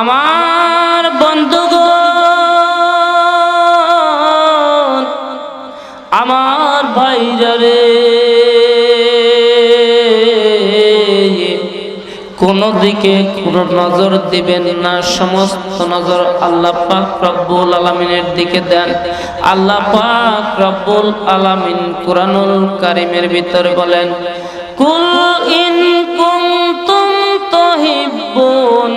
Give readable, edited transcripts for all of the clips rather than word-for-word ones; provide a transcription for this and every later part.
আমার বন্ধুগণ, আমার ভাইরা রে, কোনো দিকে কোনো নজর দিবেন না, সমস্ত নজর আল্লাহ পাক রব্বুল আলামিনের দিকে দেন। আল্লাহ পাক রব্বুল আলামিন কুরআনুল কারীমের ভিতরে বলেন, কুল ইন কুনতুম তুহিব্বুনাল্লাহ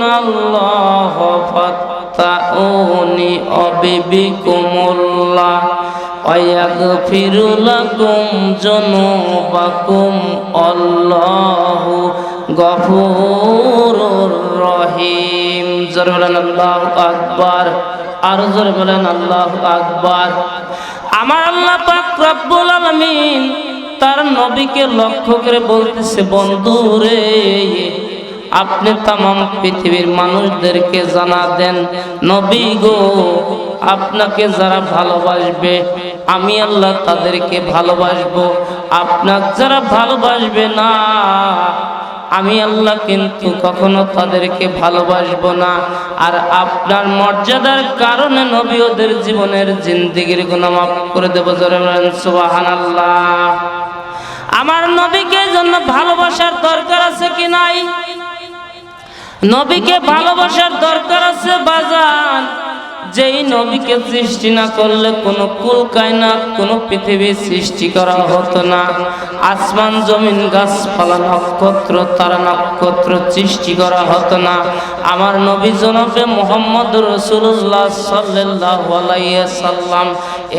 ফাত্তাউনি আবিবিকুমুল্লাহ ওয়া ইয়াগফিরু লাকুম যুনুবাকুম আল্লাহু গফুরুর রহিম। জোরে বলেন আল্লাহু আকবার, আর জোরে বলেন আল্লাহু আকবার। আমার আল্লাহ পাক রব্বুল আলামিন তার নবীকে লক্ষ্য করে বলতেছে, বন্ধু রে, আপনি তামাম পৃথিবীর মানুষদেরকে জানা দেন, নবী গো, আপনাকে যারা ভালোবাসবে আমি আল্লাহ তাদেরকে ভালোবাসবো, আপনাকে যারা ভালোবাসবে না আমি আল্লাহ কিন্তু কখনো তাদেরকে ভালোবাসবো না। আর আপনার মর্যাদার কারণে নবী ওদের জীবনের জিন্দেগির গুনাহ মাফ করে দেব। জোরে বলেন সুবহানাল্লাহ। আমার নবীকে জন্য ভালোবাসার দরকার আছে কি নাই? নবীকে ভালোবাসার দরকার আছে বাজান। যেই নবীকে সৃষ্টি না করলে কোনো কুল কায়নাত, কোনো পৃথিবী সৃষ্টি করা হতো না। আসমান জমিন গাছপালা নক্ষত্র তারা নক্ষত্র সৃষ্টি করা হতো না। আমার নবী জনাবে মুহাম্মদ রাসূলুল্লাহ সাল্লাল্লাহু আলাইহি সাল্লাম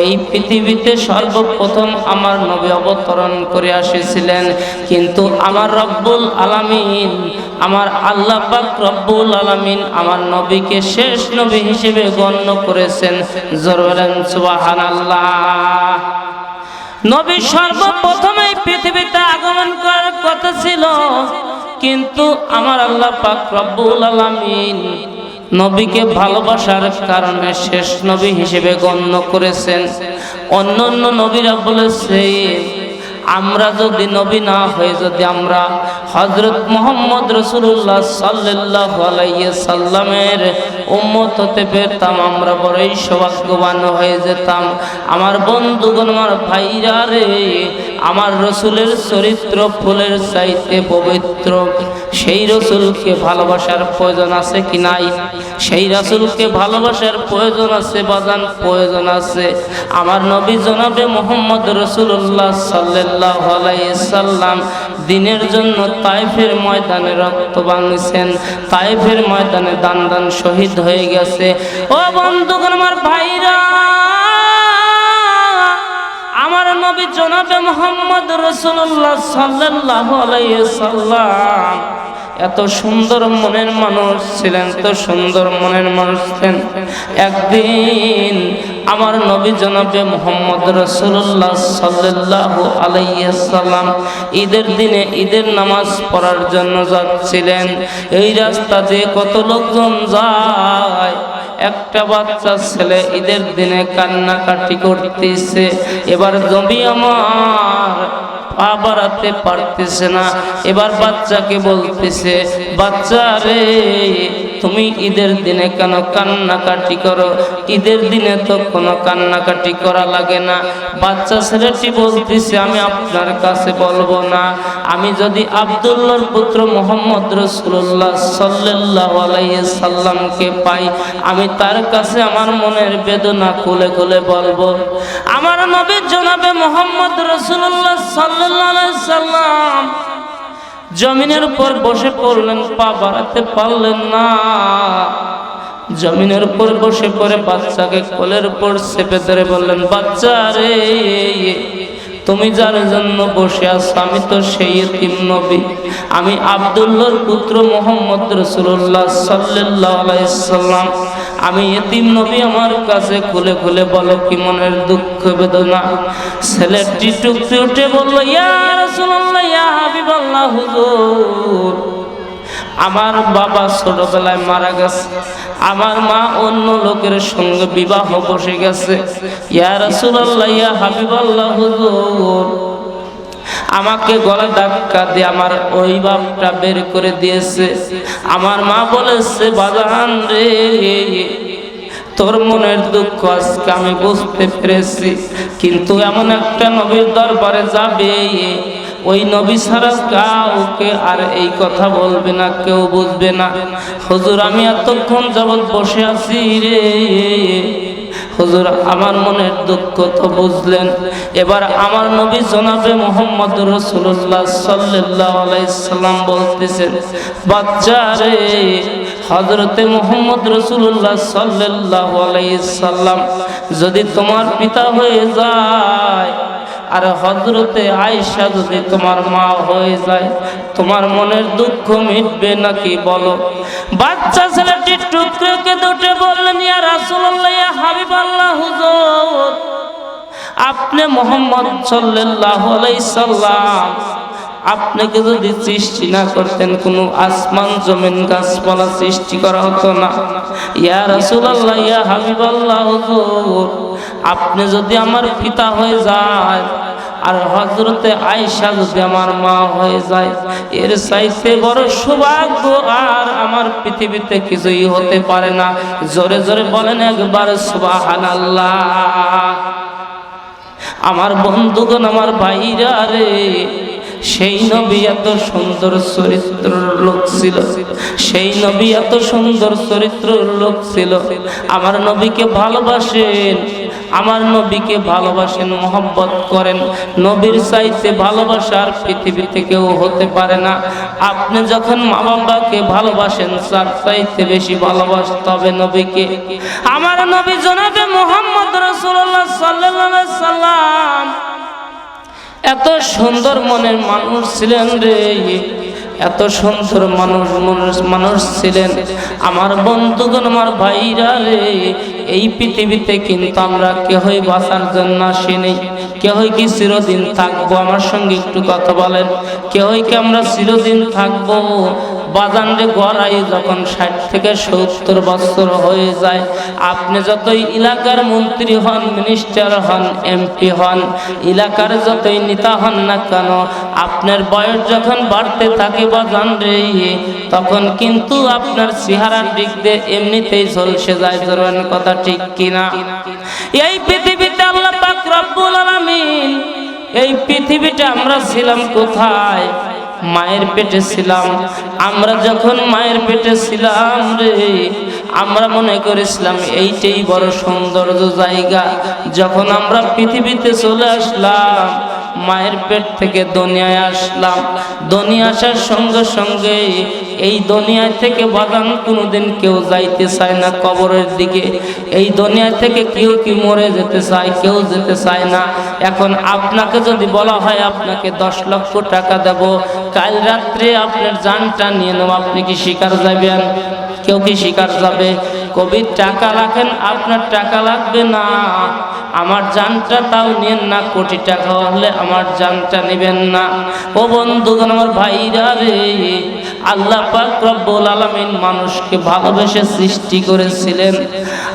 এই পৃথিবীতে সর্বপ্রথম আমার নবী অবতরণ করে এসেছিলেন। কিন্তু আমার রব্বুল আলামিন, আমার আল্লাহ পাক রব্বুল আলামিন আমার নবীকে শেষ নবী হিসেবে গণ্য করেছেন। জোরে বলেন সুবহানাল্লাহ। নবী সর্বপ্রথম এই পৃথিবীতে আগমন করার কথা ছিল, কিন্তু আমার আল্লাহ পাক রব্বুল আলামিন নবীকে ভালোবাসার কারণে শেষ নবী হিসেবে গণ্য করেছেন। অন্যান্য নবীরা বলেছে, আমরা যদি নবী না হয়ে যদি আমরা হযরত মুহাম্মদ রাসূলুল্লাহ সাল্লাল্লাহু আলাইহি সাল্লামের উম্মত হতে পেতাম, আমরা বড়ই সৌভাগ্যবান হয়ে যেতাম। আমার বন্ধুগণ, আমার ভাইরা রে, আমার রাসূলের চরিত্র ফুলের চাইতে পবিত্র। সেই রাসূলকে ভালোবাসার প্রয়োজন আছে কি নাই? সেই রাসূলকে ভালোবাসার প্রয়োজন আছে বাজান, প্রয়োজন আছে। আমার নবী জনাবে মুহাম্মদ রাসূলুল্লাহ সাল্লাল্লাহু আলাইহি সাল্লাম দিনের জন্য তায়েফের ময়দানে রক্ত বাংছেন, তায়েফের ময়দানে দান দান শহীদ হয়ে গেছে। ও বন্ধুগণ, আমার ভাইরা, আমার নবী জনাবে মুহাম্মদ রাসূলুল্লাহ সাল্লাল্লাহু আলাইহি সাল্লাম এত সুন্দর মনের মানুষ ছিলেন, এত সুন্দর মনের মানুষ ছিলেন। একদিন আমার নবী জনাবে মুহাম্মদ রাসূলুল্লাহ সাল্লাল্লাহু আলাইহি সাল্লাম ঈদের দিনে ঈদের নামাজ পড়ার জন্য যাচ্ছিলেন। এই রাস্তা দিয়ে কত লোকজন যায়, একটা বাচ্চা ছেলে ঈদের দিনে কান্নাকাটি করতেছে। এবার নবী আমার পা বাড়াতে পারতেছে না। এবার বাচ্চাকে বলতেছে, বাচ্চা রে, তুমি ঈদের দিনে কেন কান্নাকাটি করো? ঈদের দিনে তো কোনো কান্নাকাটি করা লাগে না। বাচ্চা ছেলেটি বলতেছে, আমি আপনার কাছে বলবো না, আমি যদি আব্দুল্লাহর পুত্র মুহাম্মদ রাসূলুল্লাহ সাল্লাল্লাহু আলাইহি সাল্লামকে পাই, আমি তার কাছে আমার মনের বেদনা খুলে খুলে বলবো। আমার নবী জনাবে মুহাম্মদ রাসূলুল্লাহ সাল্লাল্লাহু আলাইহি সাল্লাম জমিনের উপর বসে পড়লেন, পা বাড়াতে পারলেন না। জমিনের উপর বসে পড়ে বাচ্চাকে কোলের উপর চেপে ধরে বললেন, বাচ্চা রে, তুমি যার জন্য বসে আছো আমি তো সেই ইতিম নবী, আমি আব্দুল্লাহর পুত্র মুহাম্মদ রাসূলুল্লাহ সাল্লাল্লাহু আলাইহি সাল্লাম, আমি ইতিম নবী, আমার কাছে খুলে খুলে বলো কি মনের দুঃখ বেদনা। ছেলেটি টুকরে উঠে বলল, ইয়া রাসূলুল্লাহ, ইয়া হাবিবাল্লাহ, হুজুর, আমার বাবা ছোটবেলায় মারা গেছে, আমার মা অন্য লোকের সঙ্গে বিবাহ বসে গেছে। ইয়া রাসূলুল্লাহ, ইয়া হাবিবাল্লাহ, হুজুর, আমাকে গলা ধাক্কা দিয়ে আমার ওই বাপটা বের করে দিয়েছে। আমার মা বলেছে, বাজান রে, তোর মনের দুঃখ আজকে আমি বুঝতে পেরেছি, কিন্তু এমন একটা নবীর দরবারে যাবে, ওই নবী ছাড়া কাউকে আর এই কথা বলবে না, কেউ বুঝবে না। হুজুর, আমি এতক্ষণ যাবৎ বসে আছি রে, হুজুর আমার মনের দুঃখ তো বুঝলেন। এবার আমার নবী জনাবে মুহাম্মদ রাসূলুল্লাহ সাল্লাল্লাহু আলাইহি সাল্লাম বলতেছেন, বাচ্চা রে, হযরতে মুহাম্মদ রাসূলুল্লাহ সাল্লাল্লাহু আলাইহি সাল্লাম যদি তোমার পিতা হয়ে যায় আর হযরতে আয়েশা যদি তোমার মা হয়ে যায়, তোমার মনের দুঃখ মিটবে নাকি বলো? বাচ্চা ছেলেটি টুকরে কেঁদে উঠে বললেন, ইয়া রাসূলুল্লাহ, ইয়া হাবিবাল্লাহ, হুজুর আপনি মুহাম্মদ সাল্লাল্লাহু আলাইহি সাল্লাম, আপনাকে যদি সৃষ্টি না করতেন কোনো আসমান জমিন গাছপালা সৃষ্টি করা হতো না। ইয়া রাসূলুল্লাহ, ইয়া হাবিবাল্লাহ, হুজুর আপনি যদি আমার পিতা হয়ে যায় আর হযরতে আয়েশা যদি আমার মা হয়ে যায়, এর চাইতে বড় সৌভাগ্য আর আমার পৃথিবীতে কিছুই হতে পারে না। জোরে জোরে বলেন একবার সুবহানাল্লাহ। আমার বন্ধুগণ, আমার ভাইরা রে, সেই নবী এত সুন্দর চরিত্রের লোক ছিল, সেই নবী এত সুন্দর চরিত্রের লোক ছিল। আমার নবীকে ভালোবাসেন, আমার নবীকে ভালোবাসেন, মহব্বত করেন। নবীর চাইতে ভালোবাসার পৃথিবীতে কেউ হতে পারে না। আপনি যখন মা বাবাকে ভালোবাসেন, তার চাইতে বেশি ভালোবাসতে হবে নবীকে। আমার নবী জনাবে মুহাম্মদ রাসূলুল্লাহ সাল্লাল্লাহু আলাইহি সাল্লাম এত সুন্দর মনের মানুষ ছিলেন রে, এত সুন্দর মানুষ ছিলেন। আমার বন্ধুগণ, আমার ভাইরা রে, এই পৃথিবীতে কিন্তু আমরা কেহই বাঁচার জন্য আসিনি। কেহই কি চিরদিন থাকবো? আমার সঙ্গে একটু কথা বলেন। কেহই কি আমরা চিরদিন থাকবো? বাজান রে, গড়াই যখন 60 থেকে 70 বছর হয়ে যায়, আপনি যতই এলাকার মন্ত্রী হন, মিনিস্টার হন, এমপি হন, এলাকার যতই নেতা হন না কেন, আপনার বয়স যখন বাড়তে থাকে বাজান রে, তখন কিন্তু আপনার চেহারার দিক দিয়ে এমনিতেই ঝলসে যায়। ধরেন কথা ঠিক কিনা? এই পৃথিবীতে আল্লাহ পাক রব্বুল আলামিন, এই পৃথিবীটা আমরা ছিলাম কোথায়? মায়ের পেটে ছিলাম। আমরা যখন মায়ের পেটে ছিলাম রে, আমরা মনে করেছিলাম এইটাই বড় সৌন্দর্য জায়গা। যখন আমরা পৃথিবীতে চলে আসলাম, মায়ের পেট থেকে দুনিয়ায় আসলাম, দুনিয়া আসার সঙ্গে সঙ্গে এই দুনিয়া থেকে বাগান কোনোদিন কেউ যাইতে চায় না কবরের দিকে। এই দুনিয়া থেকে কেউ কি মরে যেতে চায়? কেউ যেতে চায় না। এখন আপনাকে যদি বলা হয় আপনাকে 10 লক্ষ টাকা দেব, কাল রাত্রে আপনার জানটা নিয়ে নেব, আপনি কি স্বীকার যাবেন? কেউ কি স্বীকার যাবে? কবি টাকা রাখেন, আপনার টাকা লাগবে না, আমার জানটা তাও নেন না। কোটি টাকা হলে আমার জানটা নেবেন না। ও বন্ধুগণ, আমার ভাইরা রে, আল্লাহ পাক রব্বুল আলামিন মানুষকে ভালোবেসে সৃষ্টি করেছিলেন।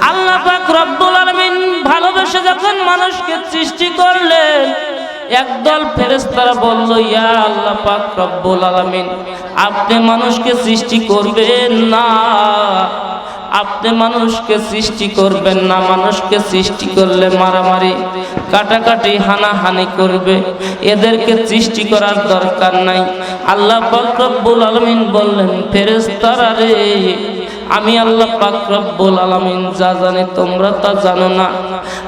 আল্লাহ পাক রব্বুল আলামিন ভালোবেসে যখন মানুষকে সৃষ্টি করলেন, একদল ফেরেশতারা বলল, ইয়া আল্লাহ পাক রব্বুল আলামিন, আপনি মানুষকে সৃষ্টি করবেন না, আপনি মানুষকে সৃষ্টি করবেন না। মানুষকে সৃষ্টি করলে মারামারি, কাটাকাটি, হানাহানি করবে, এদেরকে সৃষ্টি করার দরকার নাই। আল্লাহ পাক রব্বুল আলামিন বললেন, ফেরেশতারা রে, আমি আল্লাহ পাক রব্বুল আলামিন যা জানি তোমরা তা জানো না,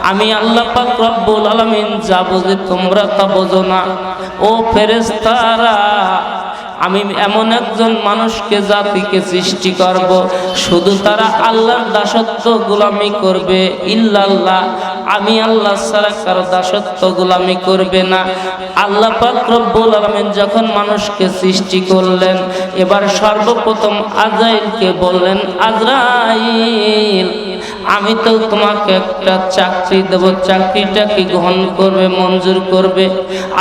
আমি আল্লাহ পাক রব্বুল আলামিন যা বুঝি তোমরা তা বোঝো না। ও ফেরেশতারা, আমি এমন একজন মানুষকে জাতিকে সৃষ্টি করব, শুধু তারা আল্লাহর দাসত্ব গোলামি করবে, ইল্লাল্লাহ, আমি আল্লাহ ছাড়া কারো দাসত্ব গোলামি করবে না। আল্লাহ পাক রব্বুল আলামিন যখন মানুষকে সৃষ্টি করলেন, এবার সর্বপ্রথম আজরাইলকে বললেন, আজরাইল, আমি তো তোমাকে একটা চাকরি দেব, চাকরিটা কি গ্রহণ করবে, মঞ্জুর করবে?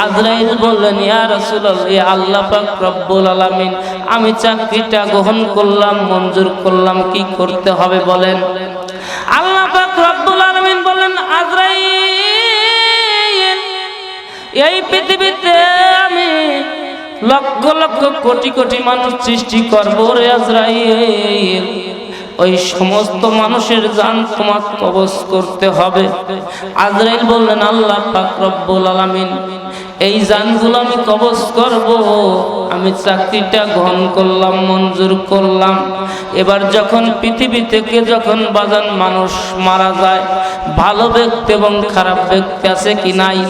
আজরাইল বললেন, ইয়া রাসূলুল্লাহ, ইয়া আল্লাহ পাক রব্বুল আলামিন, আমি চাকরিটা গ্রহণ করলাম, মঞ্জুর করলাম, কি করতে হবে বলেন? আল্লাহ পাক রব্বুল আলামিন বললেন, আজরাইল, এই পৃথিবীতে আমি লক্ষ লক্ষ কোটি কোটি মানুষ সৃষ্টি করব রে আজরাইল, ওই সমস্ত মানুষের জান তোমার কবজ করতে হবে। আজরাইল বললেন, আল্লাহ পাক রব্বুল আলামিন এই জানগুলো আমি কবজ করব, আমি চাকরিটা গ্রহণ করলাম, মঞ্জুর করলাম। এবার যখন পৃথিবী থেকে যখন বাজান মানুষ মারা যায়, ভালো ব্যক্তি এবং খারাপ ব্যক্তি আছে কি নাই?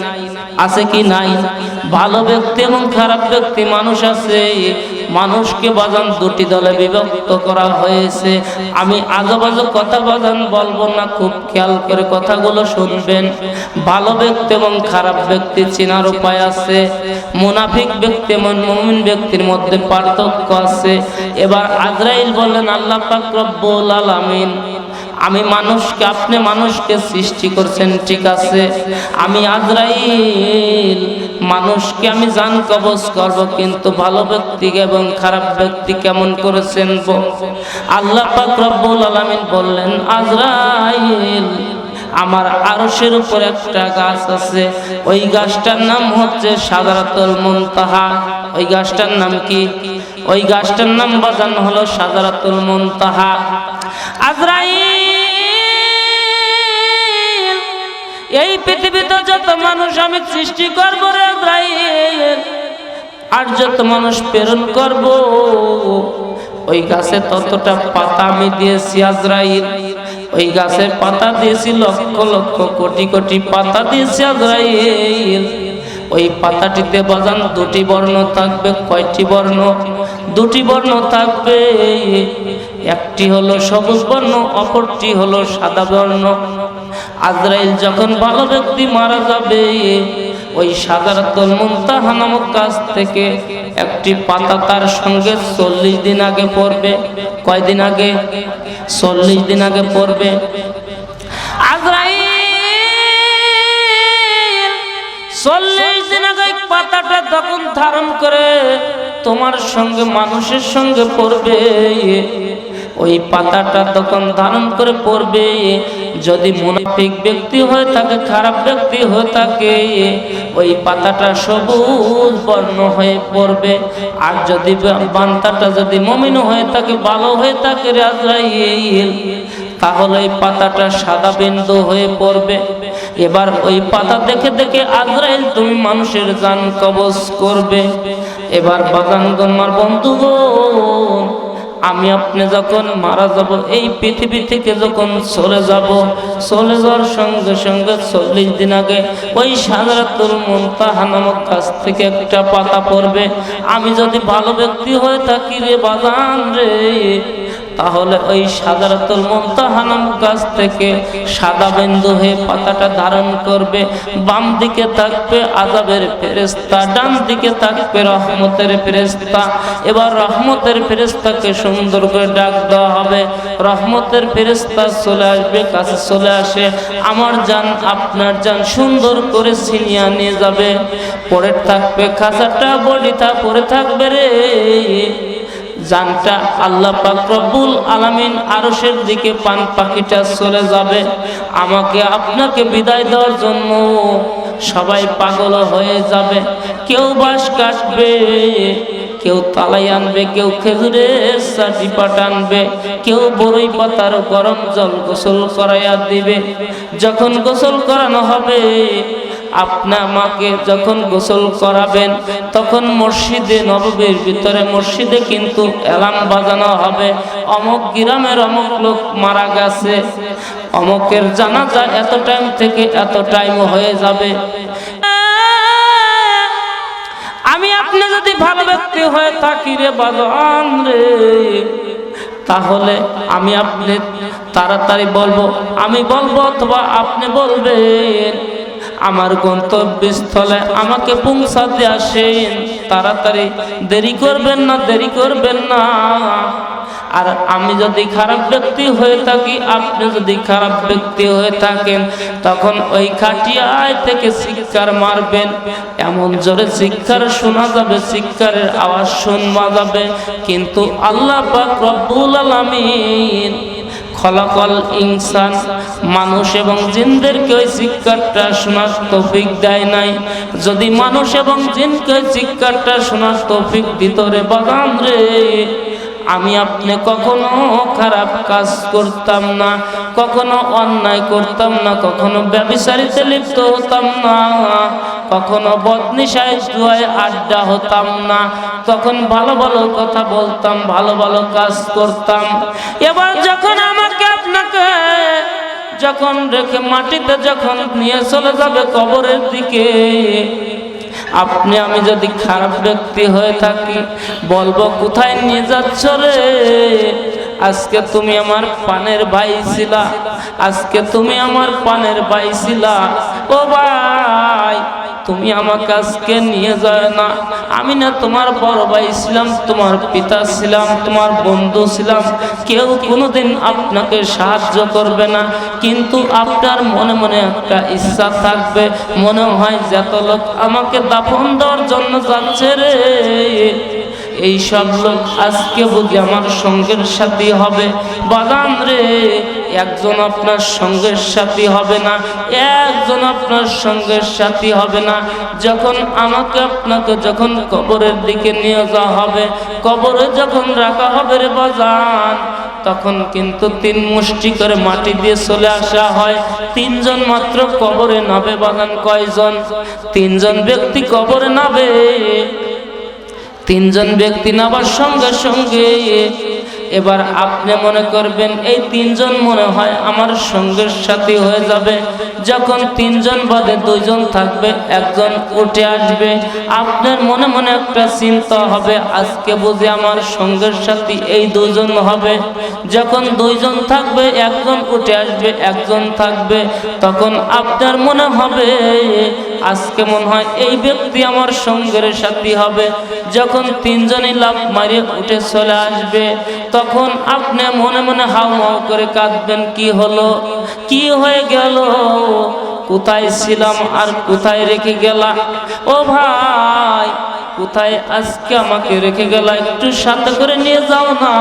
আছে কি নাই? ভালো ব্যক্তি এবং খারাপ ব্যক্তি মানুষ আছে। মানুষকে বাজান দুটি দলে বিভক্ত করা হয়েছে। আমি আজেবাজে কথা বাজান বলবো না, খুব খেয়াল করে কথাগুলো শুনবেন। ভালো ব্যক্তি এবং খারাপ ব্যক্তি চেনার উপায় আছে। মুনাফিক ব্যক্তি এবং মুমিন ব্যক্তির মধ্যে পার্থক্য আছে। এবার আজরাইল বললেন, আল্লাহ পাক রব্বুল আলামিন আমি মানুষকে, আপনি মানুষকে সৃষ্টি করছেন, ঠিক আছে, আমি আজরাইল মানুষকে আমি জান কবজ করব, কিন্তু ভালো ব্যক্তি এবং খারাপ ব্যক্তি কেমন করেছেন? আল্লাহ পাক রব্বুল আলামিন বললেন, আজরাইল আমার আরশের উপর একটা গাছ আছে, ওই গাছটার নাম হচ্ছে শাজারাতুল মুনতাহা। ওই গাছটার নাম কি? ওই গাছটার নাম বাজান হলো শাজারাতুল মুনতাহা। আজরাইল এই পৃথিবীতে যত মানুষ আমি সৃষ্টি করব রে আজরাইল, আর যত মানুষ প্রেরণ করব, ওই গাছে ততটা পাতা আমি দিয়েছি আজরাইল। ওই গাছের পাতা দিয়েছি লক্ষ লক্ষ কোটি কোটি পাতা দিয়েছি আজরাইল। ওই পাতাটিতে বাজান দুটি বর্ণ থাকবে। কয়টি বর্ণ? দুটি বর্ণ থাকবে। একটি হলো সবুজ বর্ণ, অপরটি হলো সাদা বর্ণ। আজরাইল যখন ভালো ব্যক্তি মারা যাবে, ওই শাজারাতুল মুনতাহা নামক গাছ থেকে একটি পাতা তার সঙ্গে 40 দিন আগে পড়বে। কয়দিন আগে? 40 দিন আগে পড়বে। আজরাইল 40 দিন আগে পাতাটা তখন ধারণ করে তোমার সঙ্গে, মানুষের সঙ্গে পড়বে। ওই পাতাটা তখন ধারণ করে পড়বে। যদি মুনাফিক ব্যক্তি হয়ে থাকে, খারাপ ব্যক্তি হয়ে থাকে, ওই পাতাটা সবুজ বর্ণ হয়ে পড়বে। আর যদি বান্দাটা যদি মুমিন হয়ে থাকে, ভালো হয়ে থাকে রে আজরাইল, তাহলে এই পাতাটা সাদা বিন্দু হয়ে পড়বে। এবার ওই পাতা দেখে দেখে আজরাইল তুমি মানুষের জান কবজ করবে। এবার বাগানগণ, আমার বন্ধুগণ, আমি আপনি যখন মারা যাব, এই পৃথিবী থেকে যখন চলে যাব, চলে যাওয়ার সঙ্গে সঙ্গে 40 দিন আগে ওই শাজারাতুল মুনতাহা নামক গাছ থেকে একটা পাতা পড়বে। আমি যদি ভালো ব্যক্তি হয়ে থাকি রে বাজান রে, তাহলে ওই শাজারাতুল মুনতাহা নামক গাছ থেকে সাদা বিন্দু হয়ে পাতাটা ধারণ করবে। বাম দিকে থাকবে আযাবের ফেরেশতা, ডান দিকে থাকবে রহমতের ফেরেশতা। এবার রহমতের ফেরেশতাকে সুন্দর করে ডাক দেওয়া হবে। রহমতের ফেরেশতা চলে আসবে, কাছে চলে আসে, আমার জান আপনার জান সুন্দর করে ছিনিয়ে নিয়ে যাবে। পরে থাকবে খাঁচাটা, বডিটা পরে থাকবে রে। জানটা আল্লাহ পাক রব্বুল আলামিন আরশের দিকে পান পাখিটা চলে যাবে। আমাকে আপনাকে বিদায় দেওয়ার জন্য সবাই পাগল হয়ে যাবে। কেউ বাঁশ কাটবে, কেউ তালাই আনবে, কেউ খেজুরের চাটি পাতা আনবে, কেউ বড়ই পাতার গরম জল গোসল করাইয়া দিবে। যখন গোসল করানো হবে, আপনি আমাকে যখন গোসল করাবেন, তখন মসজিদে নববীর ভিতরে মসজিদে কিন্তু এলান বাজানো হবে, অমুক গ্রামের অমুক লোক মারা গেছে, অমুকের জানাজা এত টাইম থেকে এত টাইম হয়ে যাবে। আমি আপনি যদি ভালো ব্যক্তি হয়ে থাকি রে বাজান রে, তাহলে আমি আপনি তাড়াতাড়ি বলবো, আমি বলবো অথবা আপনি বলবেন, আমার গন্তব্যস্থলে আমাকে পৌঁছাতে আসেন, তাড়াতাড়ি, দেরি করবেন না, দেরি করবেন না। আর আমি যদি খারাপ ব্যক্তি হয়ে থাকি, আপনি যদি খারাপ ব্যক্তি হয়ে থাকেন, তখন ওই খাটিয়ায় থেকে চিৎকার মারবেন, এমন জোরে চিৎকার শোনা যাবে, চিৎকারের আওয়াজ শোনা যাবে, কিন্তু আল্লাহ পাক রব্বুল আলামিন খলাকল ইনসান, মানুষ এবং জিনদেরকে ওই শিক্ষাটা শোনার তৌফিক দেয় নাই। যদি মানুষ এবং জিনকে শিক্ষাটা শোনার তৌফিক দিত রে বাগান রে, আমি আপনি কখনো খারাপ কাজ করতাম না, কখনো অন্যায় করতাম না, কখনো ব্যভিচারিতে লিপ্ত হতাম না, কখনো বদনিশায় জুয়ায় আড্ডা হতাম না, তখন ভালো ভালো কথা বলতাম, ভালো ভালো কাজ করতাম। এবার যখন আমাকে আপনাকে যখন রেখে মাটিতে যখন নিয়ে চলে যাবে কবরের দিকে, আপনি আমি যদি খারাপ ব্যক্তি হয়ে থাকি, বলবো কোথায় নিয়ে যাচ্ছ রে? আজকে তুমি আমার পানের ভাই ছিলা, আজকে তুমি আমার পানের ভাই ছিলা, ও ভাই তুমি আমাকে আজকে নিয়ে যায় না, আমি না তোমার বড় ভাই ছিলাম, তোমার পিতা ছিলাম, তোমার বন্ধু ছিলাম, কেউ কোনোদিন আপনাকে সাহায্য করবে না, কিন্তু আপনার মনে মনে একটা ইচ্ছা থাকবে, মনে হয় যত লোক আমাকে দাফন দেওয়ার জন্য যাচ্ছে রে, এই সব লোক আজকে বুঝি আমার সঙ্গের সাথী হবে। বাগান রে, একজন আপনার সঙ্গের সাথী হবে না, একজন আপনার সঙ্গের সাথী হবে না। যখন আমাকে আপনাকে যখন কবরের দিকে নিয়ে যাওয়া হবে, কবরে যখন রাখা হবে রে বাজান, তখন কিন্তু 3 মুষ্টি করে মাটি দিয়ে চলে আসা হয়। 3 জন মাত্র কবরে নাবে বাগান। কয়জন? 3 জন ব্যক্তি কবরে নাবে। 3 জন ব্যক্তি নাবার সঙ্গে সঙ্গে এবার আপনি মনে করবেন এই 3 জন মনে হয় আমার সঙ্গের সাথী হয়ে যাবে। যখন 3 জন বাদে 2 জন থাকবে, একজন উঠে আসবে, আপনার মনে মনে একটা চিন্তা হবে আজকে বুঝি আমার সঙ্গের সাথী এই 2 জন হবে। যখন 2 জন থাকবে, একজন উঠে আসবে, একজন থাকবে, তখন আপনার মনে হবে আজকে মনে হয় এই ব্যক্তি আমার সঙ্গের সাথী হবে। যখন 3 জনই লাফ মারিয়ে উঠে চলে আসবে, তখন আপনি মনে মনে হাউমাউ করে কাঁদবেন, কি হলো, কি হয়ে গেল, কোথায় ছিলাম আর কোথায় রেখে গেলা? ও ভাই, কোথায় আজকে আমাকে রেখে গেলা, একটু সাথে করে নিয়ে যাও না।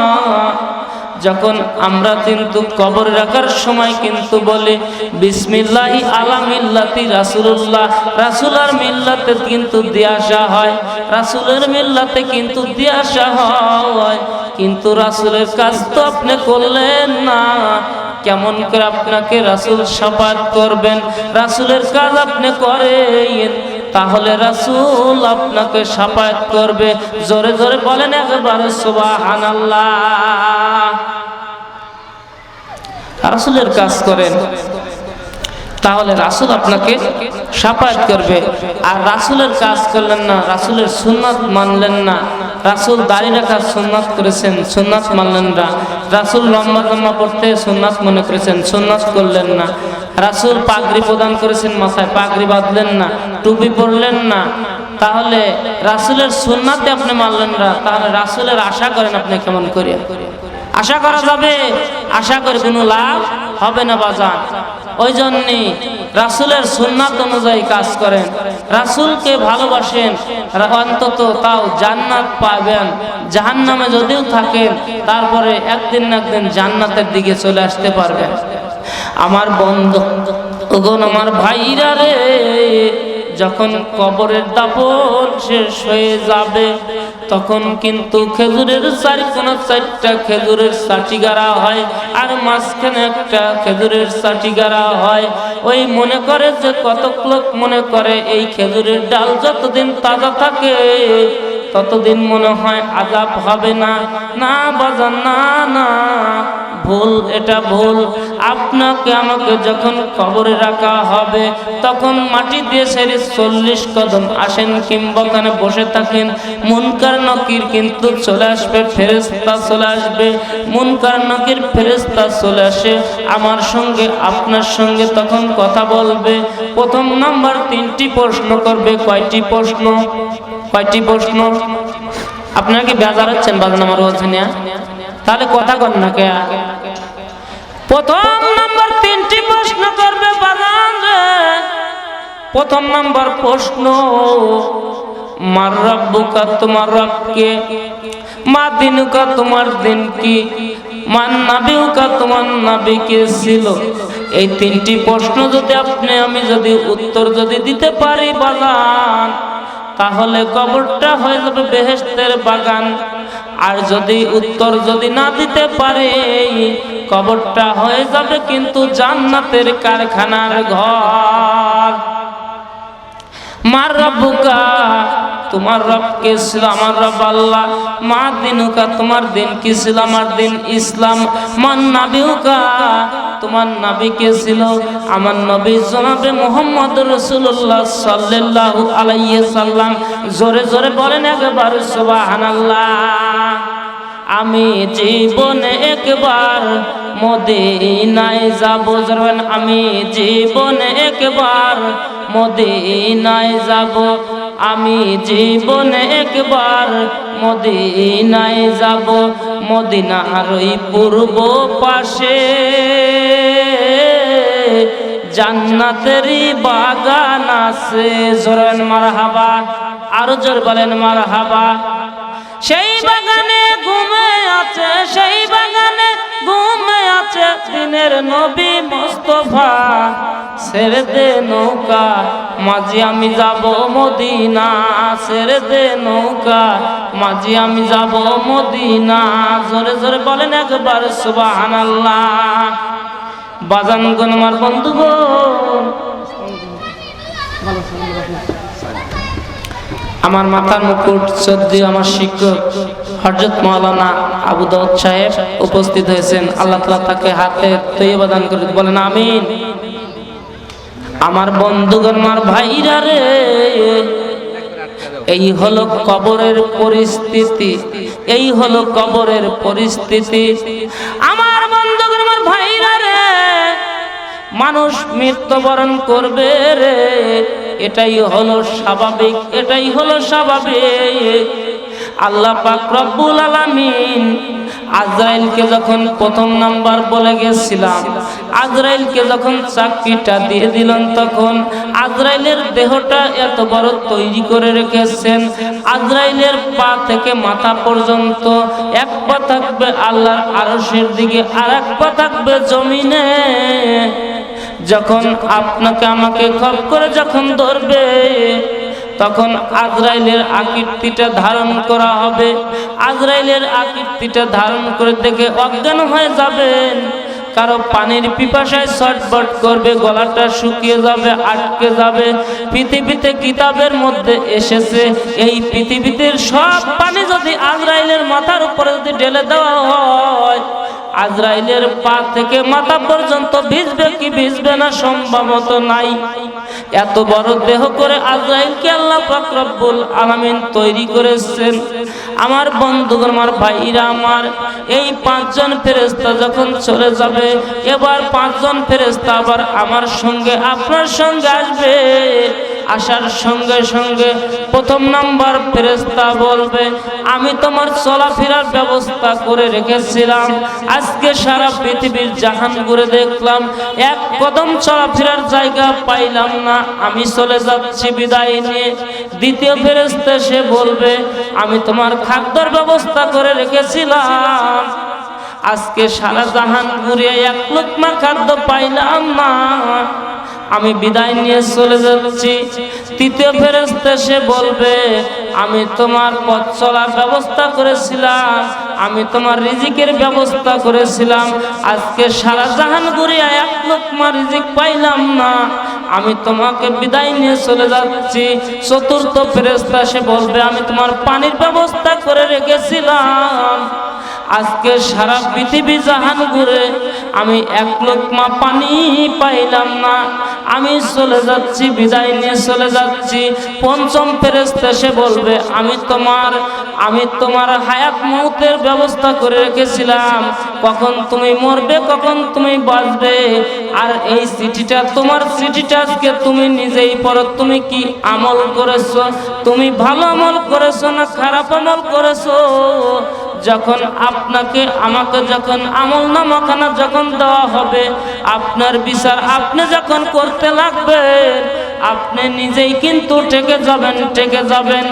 যখন আমরা কিন্তু কবর রাখার সময় কিন্তু বলি বিসমিল্লাহি আলা মিল্লাতি রাসূলুল্লাহ, রাসূলের মিল্লাতে কিন্তু দিয়ে আসা হয়, রাসূলের মিল্লাতে কিন্তু দিয়ে আসা হয়, কিন্তু রাসূলের কাজ তো আপনি করলেন না। কেমন করে আপনাকে রাসূল শাফাত করবেন? রাসূলের কাজ আপনি করেন, তাহলে রাসূল আপনাকে শাফাত করবে। জোরে জোরে বলেন একবার সুবহানাল্লাহ। রাসূলের কাজ করেন, তাহলে রাসূল আপনাকে শাফাত করবে। আর রাসূলের কাজ করলেন না, রাসূলের সুন্নাত মানলেন না, রাসূল দাড়ি রাখার সুন্নাত করেছেন, সুন্নাত মানলেন না, রাসূল লম্বা জামা পড়তে সুন্নাত মনে করেছেন, সুন্নাত করলেন না, রাসূল পাগড়ি প্রদান করেছেন, মাথায় পাগড়ি বাঁধলেন না, টুপি পরলেন না, তাহলে রাসূলের সুন্নাতে আপনি মানলেন না, তাহলে রাসূলের আশা করেন আপনি কেমন করে? আশা করা যাবে? আশা করে কোনো লাভ হবে না বাজান। ওই জন্যই রাসূলের সুন্নাত অনুযায়ী কাজ করেন, রাসূলকে ভালোবাসেন, অন্তত তাও জান্নাত পাবেন। জাহান্নামে যদিও থাকেন, তারপরে একদিন না একদিন জান্নাতের দিকে চলে আসতে পারবেন। আমার বন্ধু ওগণ, আমার ভাইরা রে, যখন কবরের দাফন শেষ হয়ে যাবে, তখন কিন্তু খেজুরের 4 খেজুরের চাটি গাড়া হয়, আর মাঝখানে একটা খেজুরের চাটি গাড়া হয়। ওই মনে করে যে কতক লোক মনে করে এই খেজুরের ডাল যতদিন তাজা থাকে ততদিন মনে হয় আযাব হবে না। না বাজান, না না, ভুল, এটা ভুল। আপনাকে আমাকে যখন কবরে রাখা হবে, তখন মাটি দিয়ে সেরে 40 কদম আসেন কিংবা ওখানে বসে থাকেন, মুনকার নকির কিন্তু চলে আসবে, ফেরেশতা চলে আসবে, মুনকার নকির ফেরেশতা চলে আসে আমার সঙ্গে আপনার সঙ্গে তখন কথা বলবে। প্রথম নাম্বার 3টি প্রশ্ন করবে। কয়টি প্রশ্ন? কয়টি প্রশ্ন? আপনারা কি বেজার হচ্ছেন বাজান আমার ওখানে? তাহলে কথা কর না কে? প্রথম নাম্বার 3টি প্রশ্ন করবে বাজান রে। প্রথম নাম্বার প্রশ্ন, মার রাব্বুকা, তোমার রব কে? মা দিনুকা, তোমার দিন কি? মান নাবিউকা, তোমার নবী কে ছিল? এই তিনটি প্রশ্ন যদি আমি যদি উত্তর যদি দিতে পারি বাগান, তাহলে কবরটা হয়ে যাবে বেহেশতের বাগান। আর যদি উত্তর যদি না দিতে পারে, কবরটা হয়ে যাবে কিন্তু জান্নাতের কারখানার ঘর। মার রব্বুকা, তোমার রব কে ছিল? আমার রব আল্লাহ। মা দিনুকা, তোমার দিন কি ছিল? আমার দিন ইসলাম। মান নাবিউকা, তোমার নবী কে ছিল? আমার নবী জনাবে মুহাম্মদ রাসূলুল্লাহ সাল্লাল্লাহু আলাইহি সাল্লাম। জোরে জোরে বলেন একবার সুবহানাল্লাহ। আমি জীবনে একবার মদিনায় যাব, জরবেন আমি জীবনে একবার মদিনায় যাব, আমি জীবনে একবার মদিনায় যাব। মদিনার ওই পূর্ব পাশে জান্নাতেরই বাগান আছে। জোরেন মারহাবা, আরো জোর বলেন মারহাবা। সেই বাগানে ঘুমে আছে, সেই বাগানে ঘুমে আছে দিনের নবী মুস্তাফা। ছেড়ে দে নৌকা মাঝি আমি যাব মদিনা, ছেড়ে দে নৌকা মাঝি আমি যাব মদিনা। জোরে জোরে বলেন একবার সুবহানাল্লাহ। বাজানগণ, আমার বন্ধুগণ, আমার মাথার মুকুট সদ্য আমার শিক্ষক হযরত মাওলানা আবু দাউদ সাহেব উপস্থিত হয়েছেন। আল্লাহ তাআলা তাকে হাতে তৈয়বা দান করে, বলেন আমিন। আমার বন্ধুগণ, আমার ভাইরা রে, এই হলো কবরের পরিস্থিতি, এই হলো কবরের পরিস্থিতি। আমার বন্ধুগণ, আমার ভাইরা রে, মানুষ মৃত্যুবরণ করবে রে, এটাই হলো স্বাভাবিক, এটাই হলো স্বাভাবিক। আল্লাহ পাক রব্বুল আলামিন আজরাইলকে যখন প্রথম নাম্বার বলে গেছিলাম, আজরাইলকে যখন চাকরিটা দিয়ে দিলেন, তখন আজরাইলের দেহটা এত বড় তৈরি করে রেখেছেন। আজরাইলের পা থেকে মাথা পর্যন্ত এক পা থাকবে আল্লাহর আরশের দিকে, আর এক পা থাকবে জমিনে। যখন আপনাকে আমাকে খপ করে যখন ধরবে, তখন আজরাইলের আকৃতিটা ধারণ করা হবে। আজরাইলের আকৃতিটা ধারণ করে দেখে অজ্ঞান হয়ে যাবেন। কারো পানির পিপাসায় ছটফট করবে, গলাটা শুকিয়ে যাবে, আটকে যাবে। পৃথিবীতে কিতাবের মধ্যে এসেছে, এই পৃথিবীতে সব পানি যদি আজরাইলের মাথার উপরে যদি ঢেলে দেওয়া হয়, আজরাইলের পা থেকে মাথা পর্যন্ত ভিজবে কি ভিজবে না? সম্ভবত নাই। এত বড় দেহ করে আজরাইলকে আল্লাহ পাক রব্বুল আলামিন তৈরি করেছেন। আমার বন্ধুগণ, আমার ভাইরা আমার, এই পাঁচজন ফেরেশতা যখন চলে যাবে, এবার পাঁচজন ফেরেশতা আবার আমার সঙ্গে আপনার সঙ্গে আসবে। আসার সঙ্গে সঙ্গে প্রথম নাম্বার ফেরেশতা বলবে, আমি তোমার চলাফেরার ব্যবস্থা করে রেখেছিলাম, আজকে সারা পৃথিবীর জাহান ঘুরে দেখলাম, এক কদম চলাফেরার জায়গা পাইলাম না, আমি চলে যাচ্ছি বিদায় নিয়ে। দ্বিতীয় ফেরেশতা সে বলবে, আমি তোমার খাদ্যের ব্যবস্থা করে রেখেছিলাম, আজকে সারা জাহান ঘুরে এক লোকমা খাদ্য পাইলাম না, আমি বিদায় নিয়ে চলে যাচ্ছি। তৃতীয় ফেরেশতা সে বলবে, আমি তোমার পথ চলার ব্যবস্থা করেছিলাম, আমি তোমার রিজিকের ব্যবস্থা করেছিলাম, আজকে সারা জাহান ঘুরে এক লোকমা রিজিক পাইলাম না, আমি তোমাকে বিদায় নিয়ে চলে যাচ্ছি। চতুর্থ ফেরেশতা সে বলবে, আমি তোমার পানির ব্যবস্থা করে রেখেছিলাম, আজকে সারা পৃথিবী জাহান ঘুরে আমি এক লোকমা পানি পাইলাম না, আমি চলে যাচ্ছি, বিদায় নিয়ে চলে যাচ্ছি। পঞ্চম ফেরেশতা সে বলবে, আমি তোমার হায়াত মউতের ব্যবস্থা করে রেখেছিলাম, কখন তুমি মরবে, কখন তুমি বাঁচবে, আর এই চিঠিটা তোমার চিঠিটা আজকে তুমি নিজেই পড়ো, তুমি কি আমল করেছো, তুমি ভালো আমল করেছো না খারাপ আমল করেছো। যখন আপনাকে আমাকে যখন আমল নামাখানা যখন দেওয়া হবে, আপনার বিচার আপনি যখন করতে লাগবেন, আপনি নিজেই কিন্তু ঠেকে যাবেন।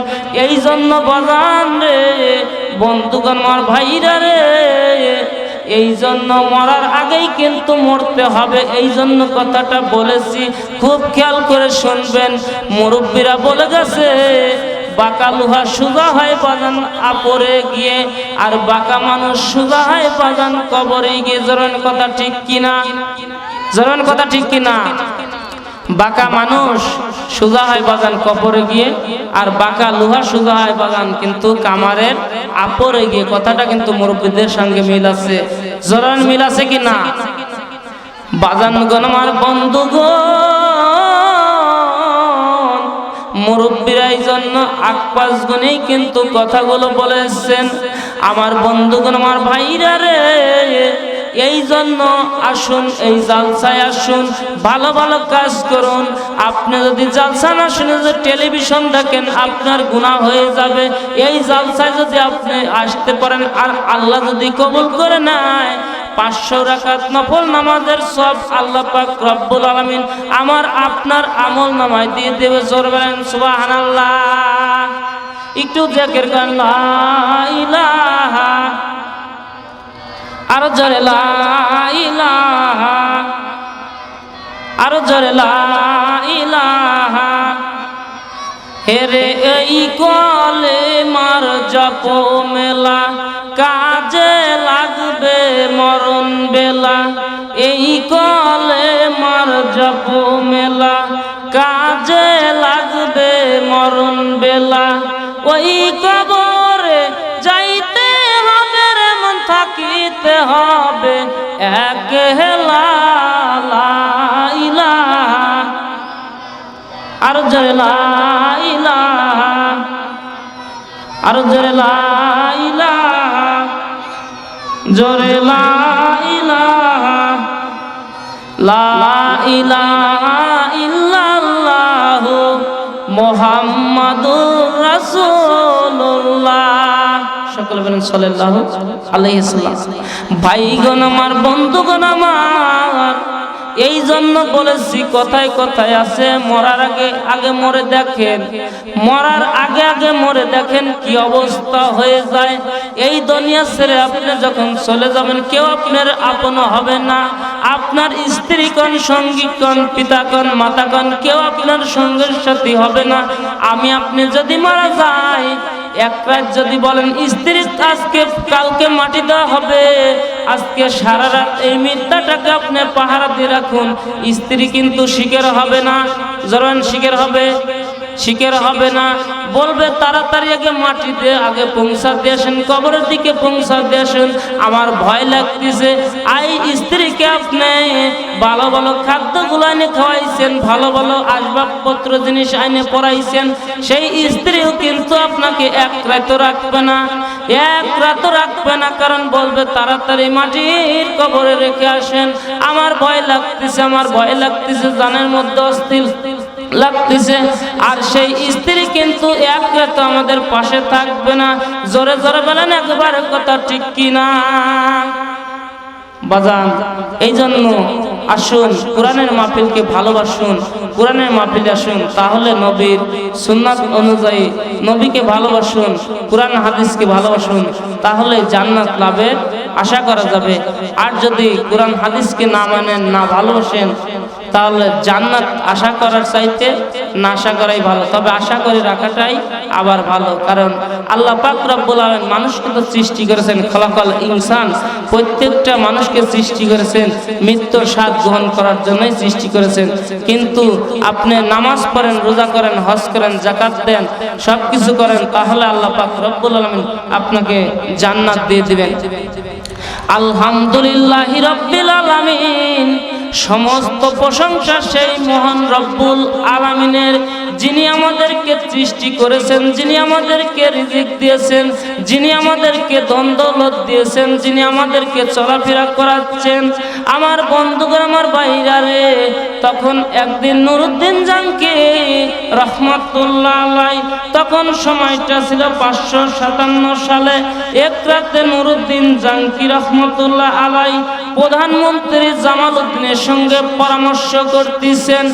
এই জন্য বাজান রে, বন্ধুগণ, আমার ভাইরা রে, এই জন্য মরার আগেই কিন্তু মরতে হবে, এই জন্য কথাটা বলেছি। খুব খেয়াল করে শুনবেন, মুরব্বীরা বলে গেছে বাঁকা লোহা সোজা হয় বাজান আপরে গিয়ে, আর বাঁকা মানুষ সোজা হয় বাজান কবরে গিয়ে। জোরান কথা ঠিক কিনা? জোরান কথা ঠিক কিনা? বাঁকা মানুষ সোজা হয় বাজান কবরে গিয়ে, আর বাঁকা লোহা সোজা হয় বাজান কিন্তু কামারের আপরে গিয়ে। কথাটা কিন্তু মুরব্বীদের সঙ্গে মিল আছে। জোরান মিল আছে কিনা? বাজানগণ আমার বন্ধুগণ, মুরব্বীরা এই জন্য আক্পাস গুনেই কিন্তু কথাগুলো বলেছেন। আমার বন্ধুগণ, আমার ভাইরা রে, এই জন্য আসুন, এই জালসায় আসুন, ভালো ভালো কাজ করুন। আপনি যদি জালসা না শুনে যদি টেলিভিশন দেখেন, আপনার গুনাহ হয়ে যাবে। এই জালসায় যদি আপনি আসতে পারেন আর আল্লাহ যদি কবুল করে নেয়, 500 রাকাত নফল নামাজের সব আল্লাহ পাক রব্বুল আলামিন আমার আপনার আমল নামায় দিয়ে দেবে। জোরে বলেন সুবহানাল্লাহ। একটু জিকির করেন লা ইলাহা, আর জোরে লা ইলাহা, আর জোরে লা ইলাহা। হেরে এই কলেমার জপ মেলা, কাজে লাগবে মরণ বেলা। এই কলেমার জপ মেলা, কাজে লাগবে মরণ বেলা। ওই কবরে যাইতে হবে রে মন, থাকিতে হবে একলা লা ইলাহা, আর জোরে লা ইলাহা, আর জোরে লা ইলাহা, জোরে লা ইলাহা, লা ইলাহা ইল্লাল্লাহু মুহাম্মাদুর রাসূলুল্লাহ। সকলে বলেন সাল্লাল্লাহু আলাইহি সাল্লাম। ভাইগণ আমার, বন্ধুগণ আমার, এই জন্য বলেছি কথায় কথায় আছে, মরার আগে আগে মরে দেখেন, মরার আগে আগে মরে দেখেন কি অবস্থা হয়ে যায়। এই দুনিয়া ছেড়ে আপনি যখন চলে যাবেন, কেউ আপনার আপন হবে না। আপনার স্ত্রী কোন, সঙ্গী কোন, পিতা কোন, মাতা কোন, কেউ আপনার সঙ্গের সাথী হবে না। আমি আপনি যদি মারা যাই, এক রাত যদি বলেন স্ত্রী আজকে কালকে মাটি দেওয়া হবে, আজকে সারা রাত এই মিথ্যাটাকে আপনি পাহারা দিয়ে রাখুন, স্ত্রী কিন্তু শিকার হবে না। যখন শিকার হবে, শিকার হবে না, বলবে তাড়াতাড়ি আগে মাটিতে আগে পৌঁছা দিয়ে আসেন, কবরের দিকে পৌঁছা দিয়ে আসেন, আমার ভয় লাগতেছে। এই স্ত্রীকে আপনি ভালো ভালো খাদ্যগুলো এনে খাওয়াইছেন, ভালো ভালো আসবাবপত্র জিনিস এনে পরাইছেন, সেই স্ত্রীও কিন্তু আপনাকে এক রাতও রাখবে না, এক রাতও রাখবে না। কারণ বলবে তাড়াতাড়ি মাটির কবরে রেখে আসেন, আমার ভয় লাগতেছে, আমার ভয় লাগতেছে, জানের মধ্যে অস্থির লাগতেছে। আর সেই স্ত্রী কিন্তু এক রাত আমাদের পাশে থাকবে না। জোরে জোরে বলেন একবারে কথা ঠিক কিনা বাজান? এই জন্য আসুন, কোরআনের মাহফিলকে ভালোবাসুন, কোরআনের মাহফিলে আসুন, তাহলে নবীর সুন্নাত অনুযায়ী নবীকে ভালোবাসুন, কোরআন হাদিসকে ভালোবাসুন, তাহলে জান্নাত লাভের আশা করা যাবে। আর যদি কোরআন হাদিসকে না মানেন, না ভালোবাসেন, তাহলে জান্নাত আশা করার চাইতে না আশা করাই ভালো। তবে আশা করে রাখাটাই আবার ভালো, কারণ আল্লাহ পাক রব্বুল আলামিন মানুষকে তো সৃষ্টি করেছেন, খলাকাল ইনসান, প্রত্যেকটা মানুষকে সৃষ্টি করেছেন মৃত্যুর স্বাদ গ্রহণ করার জন্যই সৃষ্টি করেছেন। কিন্তু আপনি নামাজ পড়েন, রোজা করেন, হজ করেন, যাকাত দেন, সব কিছু করেন, তাহলে আল্লাহ পাক রব্বুল আলামিন আপনাকে জান্নাত দিয়ে দিবেন। আলহামদুলিল্লাহি রাব্বিল আলামিন। সমস্ত প্রশংসা সেই মহান রব্বুল আলামিনের, যিনি আমাদেরকে সৃষ্টি করেছেন, যিনি আমাদেরকে রিজিক দিয়েছেন, যিনি আমাদেরকে ধন দৌলত দিয়েছেন, যিনি আমাদেরকে চলাফেরা করাচ্ছেন। আমার বন্ধুগণ, আমার ভাইরা রে, তখন একদিন নুরুদ্দিন জাঙ্কি রহমাতুল্লাহ আলাইহি, তখন সময়টা ছিল 557 সালে। এক রাতে নুরুদ্দিন জাঙ্কি রহমাতুল্লাহ আলাইহি প্রধানমন্ত্রী জামালউদ্দিনের সঙ্গে পরামর্শ করতেছেন।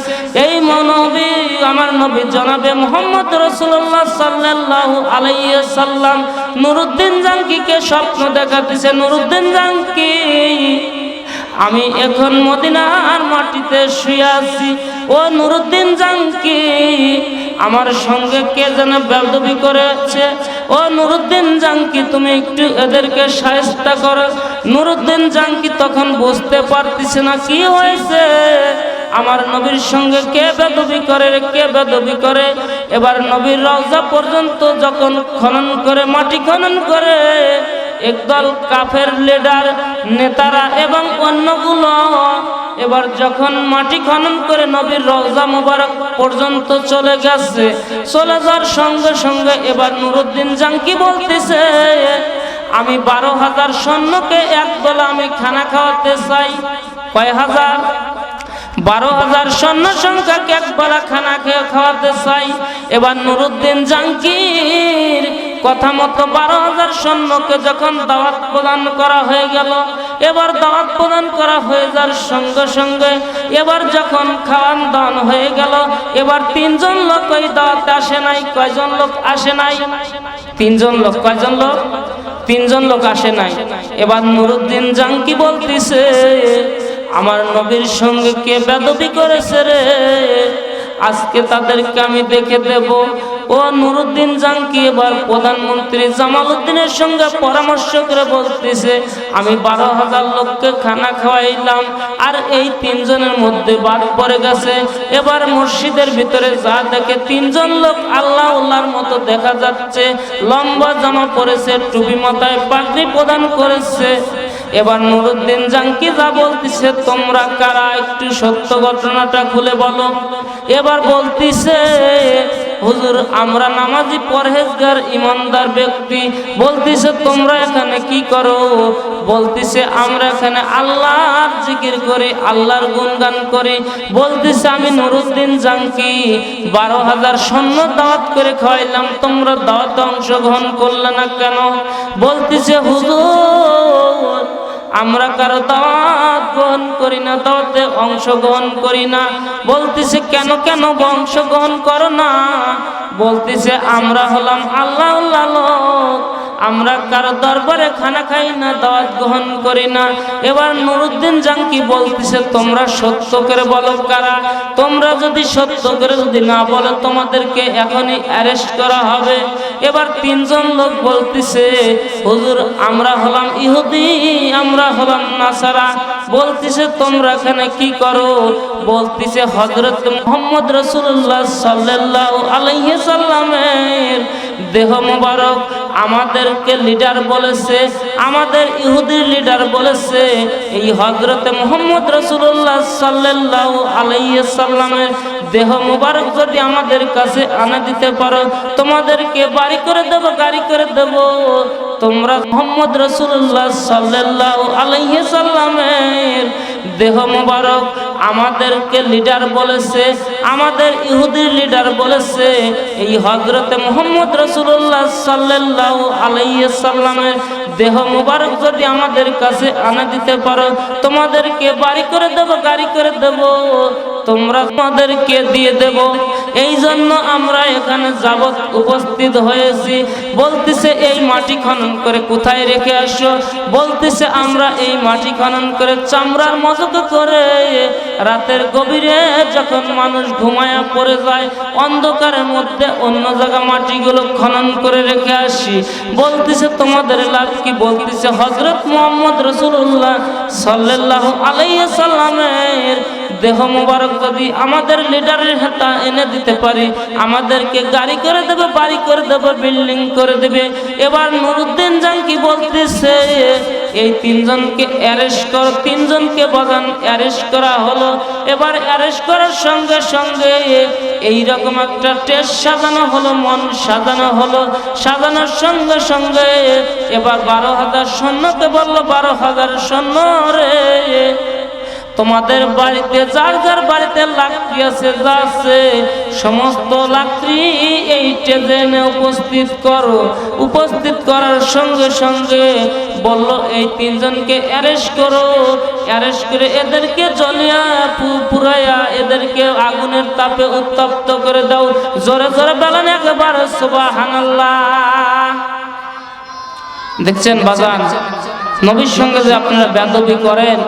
এই নবী, আমার নবী জনাবে মুহাম্মদ রাসূলুল্লাহ সাল্লাল্লাহু আলাইহি সাল্লাম নুরউদ্দিন জাঙ্কিকে স্বপ্ন দেখাতেছে, নুরউদ্দিন জাঙ্কি, আমি এখন মদিনার মাটিতে শুয়ে আছি। ও নুরউদ্দিন জাঙ্কি, আমার সঙ্গে কে যেন বেয়াদবি করেছে। ও নুরউদ্দিন জাঙ্কি, তুমি একটু এদেরকে শায়েস্তা করো। নুরউদ্দিন জাঙ্কি তখন বুঝতে পারতেছে না কি হয়েছে, আমার নবীর সঙ্গে কে বেয়াদবি করে, কে বেয়াদবি করে। এবার নবীর রওজা পর্যন্ত যখন খনন করে, মাটি খনন করে, একদল কাফের লিডার নেতারা এবং অন্যগুলো এবার যখন মাটি খনন করে নবীর রওজা মুবারক পর্যন্ত চলে গেছে, চলে যাওয়ার সঙ্গে সঙ্গে এবার নুরউদ্দিন জাঙ্কি বলতেছে, আমি 12,000 সৈন্যকে একদলে আমি খানা খাওয়াতে চাই। কয় হাজার? 12,000 সৈন্য সংখ্যাকে একবেলা খানা খাওয়াতে চাই। এবার নুরউদ্দিন জাঙ্কির কথা মতো 12,000 সৈন্যকে যখন দাওয়াত প্রদান করা হয়ে গেল, এবার দাওয়াত প্রদান করা হয়ে যাওয়ার সঙ্গে সঙ্গে এবার যখন খাওয়ান দাওয়ান হয়ে গেল, এবার 3 জন লোক ওই দাওয়াতে আসে নাই। কয়জন লোক আসে নাই? 3 জন লোক। কয়জন লোক? 3 জন লোক আসে নাই। এবার নুরউদ্দিন জাঙ্কি বলতেছে, আমার নবীর সঙ্গে কে বেয়াদবি করেছে রে, আজকে তাদেরকে আমি দেখে দেব। ও নুরউদ্দিন জাঙ্কি এবার প্রধানমন্ত্রী জামালউদ্দিনের সঙ্গে পরামর্শ করে বলতেছে, আমি 12,000 লোককে খানা খাওয়াইলাম, আর এই 3 জনের মধ্যে বাদ পড়ে গেছে। এবার মসজিদের ভিতরে যা দেখে 3 জন লোক আল্লাহর মতো দেখা যাচ্ছে, লম্বা জামা পরেছে, টুপি মাথায় পাগড়ি প্রদান করেছে। এবার নুরউদ্দিন জাঙ্কি যা বলতেছে, তোমরা কারা, একটু সত্য ঘটনাটা খুলে বলো। এবার বলতেছে, হুজুর আমরা নামাজি পরহেজগার ইমানদার ব্যক্তি। বলতেছে, তোমরা এখানে কি করো? বলতেছে, আমরা এখানে আল্লাহর জিকির করি, আল্লাহর গুণগান করি। বলতেছে, আমি নুরউদ্দিন জাঙ্কি 12,000 সৈন্য দাওয়াত করে খাওয়াইলাম, তোমরা দাওয়াতে অংশগ্রহণ করলে না কেন? বলতেছে, হুজুর আমরা কারো দাওয়াত গ্রহণ করি না, দাওয়াতে অংশগ্রহণ করি না। বলতেছে, কেন কেন অংশগ্রহণ করো না? বলতেছে, আমরা হলাম আল্লাহর লোক, আমরা কারো দরবারে খানা খাই না, দাওয়াত গ্রহণ করি না। এবার নুরউদ্দিন জাঙ্কি বলতেছে, তোমরা সত্য করে বলো কারা। তোমরা যদি সত্য করে যদি না বলো, তোমাদেরকে এখনই অ্যারেস্ট করা হবে। এবার 3 জন লোক বলতেছে, হুজুর আমরা হলাম ইহুদি, আমরা হলাম নাসারা। বলতেছে, তোমরা এখানে কি করো? বলতেছে, হযরত মুহাম্মদ রাসূলুল্লাহ সাল্লাল্লাহু আলাইহি সাল্লামের দেহ মোবারক আমাদেরকে লিডার বলেছে, আমাদের ইহুদির লিডার বলেছে, এই হযরত মুহাম্মদ রাসূলুল্লাহ সাল্লাল্লাহু আলাইহি সাল্লামের দেহ মোবারক যদি আমাদের কাছে আনা দিতে পারো, তোমাদেরকে বাড়ি করে দেব, গাড়ি করে দেব। তোমরা মুহাম্মদ রাসূলুল্লাহ সাল্লাল্লাহু আলাইহি সাল্লামের দেহ মোবারক আমাদেরকে লিডার বলেছে, আমাদের ইহুদির লিডার বলেছে, এই হযরত মুহাম্মদ রাসূলুল্লাহ সাল্লাল্লাহু আলাইহি সাল্লামের দেহ মোবারক যদি আমাদের কাছে আনা দিতে পারো, তোমাদেরকে বাড়ি করে দেব, গাড়ি করে দেব, তোমরা তোমাদেরকে দিয়ে দেব। এই জন্য আমরা এখানে যাবত উপস্থিত হয়েছি। বলতেছে, এই মাটি খনন করে কোথায় রেখে আসো? বলতেছে, আমরা এই মাটি খনন করে চামড়ার মজক করে রাতের গভীরে যখন মানুষ ঘুমায়া পড়ে যায়, অন্ধকারের মধ্যে অন্য জায়গা মাটিগুলো খনন করে রেখে আসি। বলতেছে, তোমাদের লাভ কি? বলতেছে, হযরত মুহাম্মদ রাসূলুল্লাহ সাল্লাল্লাহু আলাইহি সাল্লামের দেহ মোবারক যদি আমাদের লিডারের হাতে এনে দিতে পারি, আমাদেরকে গাড়ি করে দেবে, বাড়ি করে দেবে, বিল্ডিং করে দেবে। এবার নুরউদ্দিন জাঙ্কি বলতেছে, এই 3 জনকে অ্যারেস্ট করো। 3 জনকে বাগান অ্যারেস্ট করা হলো। এবার অ্যারেস্ট করার সঙ্গে সঙ্গে এইরকম একটা টেস্ট সাজানো হলো, মন সাজানো হলো। সাজানোর সঙ্গে সঙ্গে এবার 12,000 সৈন্যকে বললো, 12,000 সৈন্য রে, তোমাদের বাড়িতে যার যার বাড়িতে লাকড়ি আছে, যা আছে সমস্ত লাকড়ি এই স্টেজে এনে উপস্থিত করো। উপস্থিত করার সঙ্গে সঙ্গে বলল এই তিনজনকে অ্যারেস্ট করো। অ্যারেস্ট করে এদেরকে জ্বলিয়া পুরাইয়া এদেরকে আগুনের তাপে উত্তপ্ত করে দাও। জোরে জোরে বলেন একবার সুবহানাল্লাহ। দেখছেন বাজান, নবীর সঙ্গে যে আপনারা বেয়াদবি করেন,